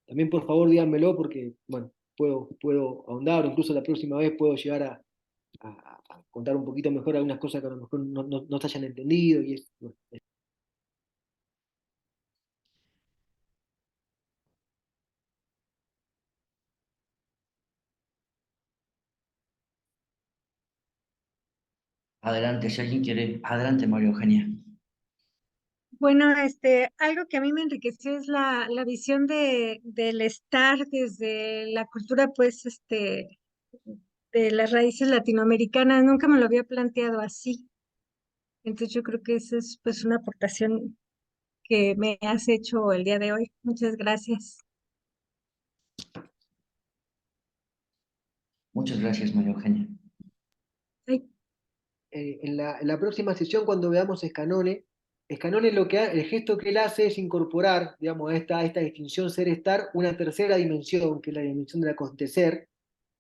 Speaker 2: También por favor díganmelo porque, bueno, puedo ahondar, o incluso la próxima vez puedo llegar a contar un poquito mejor algunas cosas que a lo mejor no se hayan entendido. Y es, bueno.
Speaker 1: Adelante, si alguien quiere, adelante, María Eugenia.
Speaker 4: Bueno, algo que a mí me enriqueció es la visión del estar desde la cultura, pues, de las raíces latinoamericanas. Nunca me lo había planteado así. Entonces yo creo que esa es, pues, una aportación que me has hecho el día de hoy. Muchas gracias.
Speaker 1: Muchas gracias, María Eugenia.
Speaker 4: Ay,
Speaker 2: En la próxima sesión, cuando veamos Escanone el gesto que él hace es incorporar, digamos, a esta distinción ser-estar, una tercera dimensión, que es la dimensión del acontecer.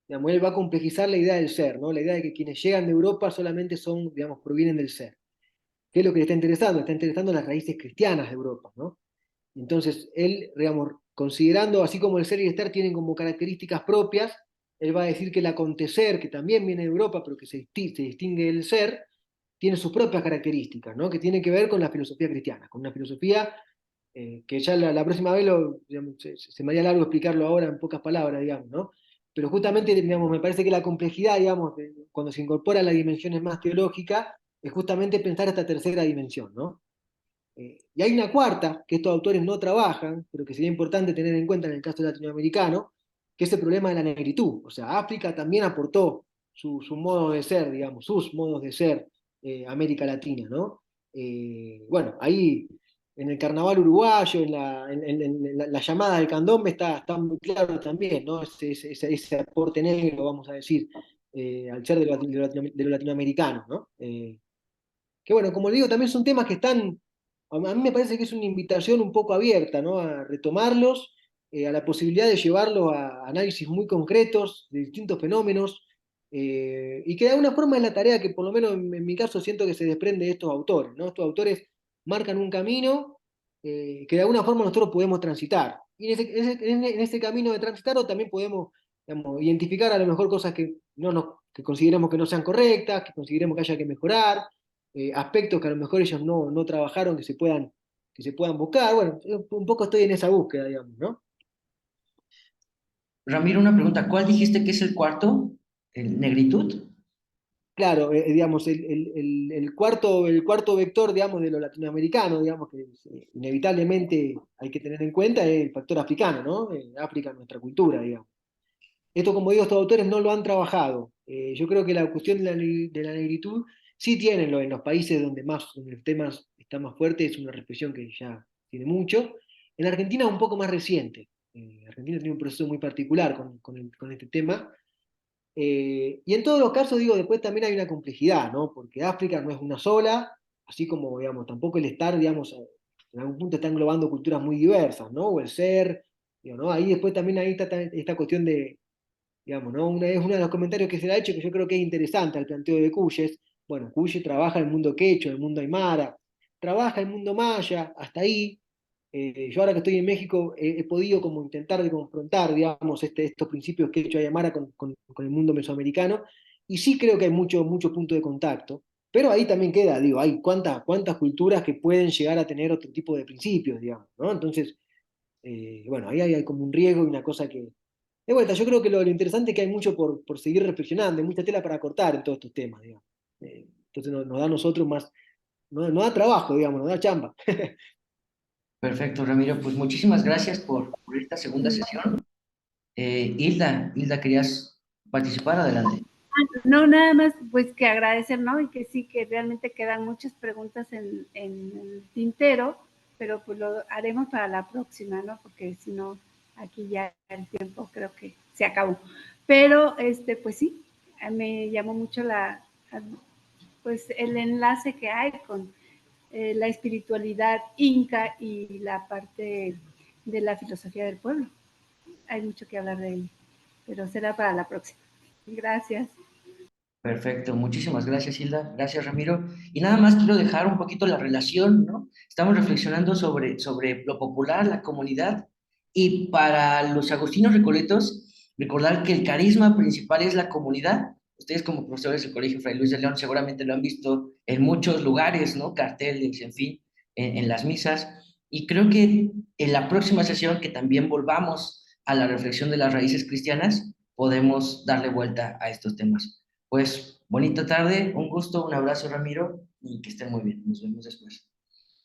Speaker 2: Digamos, él va a complejizar la idea del ser, ¿no? La idea de que quienes llegan de Europa solamente son, digamos, provienen del ser. ¿Qué es lo que le está interesando? Está interesando las raíces cristianas de Europa, ¿no? Entonces, él, digamos, considerando, así como el ser y el estar tienen como características propias, él va a decir que el acontecer, que también viene de Europa, pero que se distingue del ser, tiene sus propias características, ¿no? Que tiene que ver con la filosofía cristiana, con una filosofía que ya la próxima vez digamos, se me haría largo explicarlo ahora en pocas palabras, digamos, ¿no? Pero justamente, digamos, me parece que la complejidad, digamos, cuando se incorpora las dimensiones más teológicas, es justamente pensar esta tercera dimensión, ¿no? Y hay una cuarta que estos autores no trabajan, pero que sería importante tener en cuenta en el caso latinoamericano, que es el problema de la negritud. O sea, África también aportó su modo de ser, digamos, sus modos de ser a América Latina, ¿no? Bueno, ahí en el carnaval uruguayo, la llamada del candombe está muy claro también, ¿no? Ese aporte negro, vamos a decir, al ser de lo latinoamericano, ¿no? Que bueno, como digo, también son temas que están, a mí me parece que es una invitación un poco abierta, ¿no? A retomarlos, a la posibilidad de llevarlos a análisis muy concretos de distintos fenómenos, y que de alguna forma es la tarea que por lo menos en mi caso siento que se desprende de estos autores, ¿no? Estos autores marcan un camino que de alguna forma nosotros podemos transitar. Y en ese camino de transitarlo también podemos, digamos, identificar a lo mejor cosas que consideremos que no sean correctas, que consideremos que haya que mejorar, aspectos que a lo mejor ellos no trabajaron, que se puedan buscar. Bueno, un poco estoy en esa búsqueda, digamos, ¿no?
Speaker 1: Ramiro, una pregunta. ¿Cuál dijiste que es el cuarto? ¿El negritud?
Speaker 2: Claro, digamos, el cuarto vector, digamos, de lo latinoamericano, digamos, que inevitablemente hay que tener en cuenta es el factor africano, ¿no? África, nuestra cultura, digamos. Esto, como digo, estos autores no lo han trabajado. Yo creo que la cuestión de la negritud sí tienen en los países donde el tema está más fuerte, es una reflexión que ya tiene mucho. En la Argentina es un poco más reciente. Argentina tiene un proceso muy particular con este tema. Y en todos los casos, digo, después también hay una complejidad, ¿no? Porque África no es una sola, así como, digamos, tampoco el estar, digamos, en algún punto está englobando culturas muy diversas, ¿no? O el ser, digo, ¿no? Ahí después también ahí está esta cuestión de, digamos, ¿no? Es uno de los comentarios que se le ha hecho que yo creo que es interesante al planteo de Cuyes. Bueno, Cuyes trabaja el mundo quechua, el mundo aymara, trabaja el mundo maya, hasta ahí. Yo ahora que estoy en México he podido como intentar de confrontar, digamos, estos principios quechua y aymara con el mundo mesoamericano, y sí creo que hay mucho punto de contacto, pero ahí también queda, digo, hay cuántas culturas que pueden llegar a tener otro tipo de principios, digamos, ¿no? Entonces, bueno, ahí hay como un riesgo y una cosa que, de vuelta, yo creo que lo interesante es que hay mucho por seguir reflexionando, hay mucha tela para cortar en todos estos temas, digamos. Entonces nos da a nosotros más, nos da trabajo, digamos, nos da chamba.
Speaker 1: Perfecto, Ramiro. Pues muchísimas gracias por esta segunda sesión. Hilda, ¿querías participar? Adelante.
Speaker 5: No, nada más pues que agradecer, ¿no? Y que sí, que realmente quedan muchas preguntas en el tintero, pero pues lo haremos para la próxima, ¿no? Porque si no, aquí ya el tiempo creo que se acabó. Pero, pues sí, me llamó mucho pues el enlace que hay con la espiritualidad inca y la parte de la filosofía del pueblo. Hay mucho que hablar de ello, pero será para la próxima. Gracias.
Speaker 1: Perfecto, muchísimas gracias, Hilda. Gracias, Ramiro. Y nada más quiero dejar un poquito la relación, ¿no? Estamos reflexionando sobre lo popular, la comunidad, y para los agustinos recoletos, recordar que el carisma principal es la comunidad. Ustedes como profesores del Colegio Fray Luis de León seguramente lo han visto en muchos lugares, ¿no? Carteles, en fin, en las misas. Y creo que en la próxima sesión, que también volvamos a la reflexión de las raíces cristianas, podemos darle vuelta a estos temas. Pues bonita tarde, un gusto, un abrazo, Ramiro, y que estén muy bien. Nos vemos después.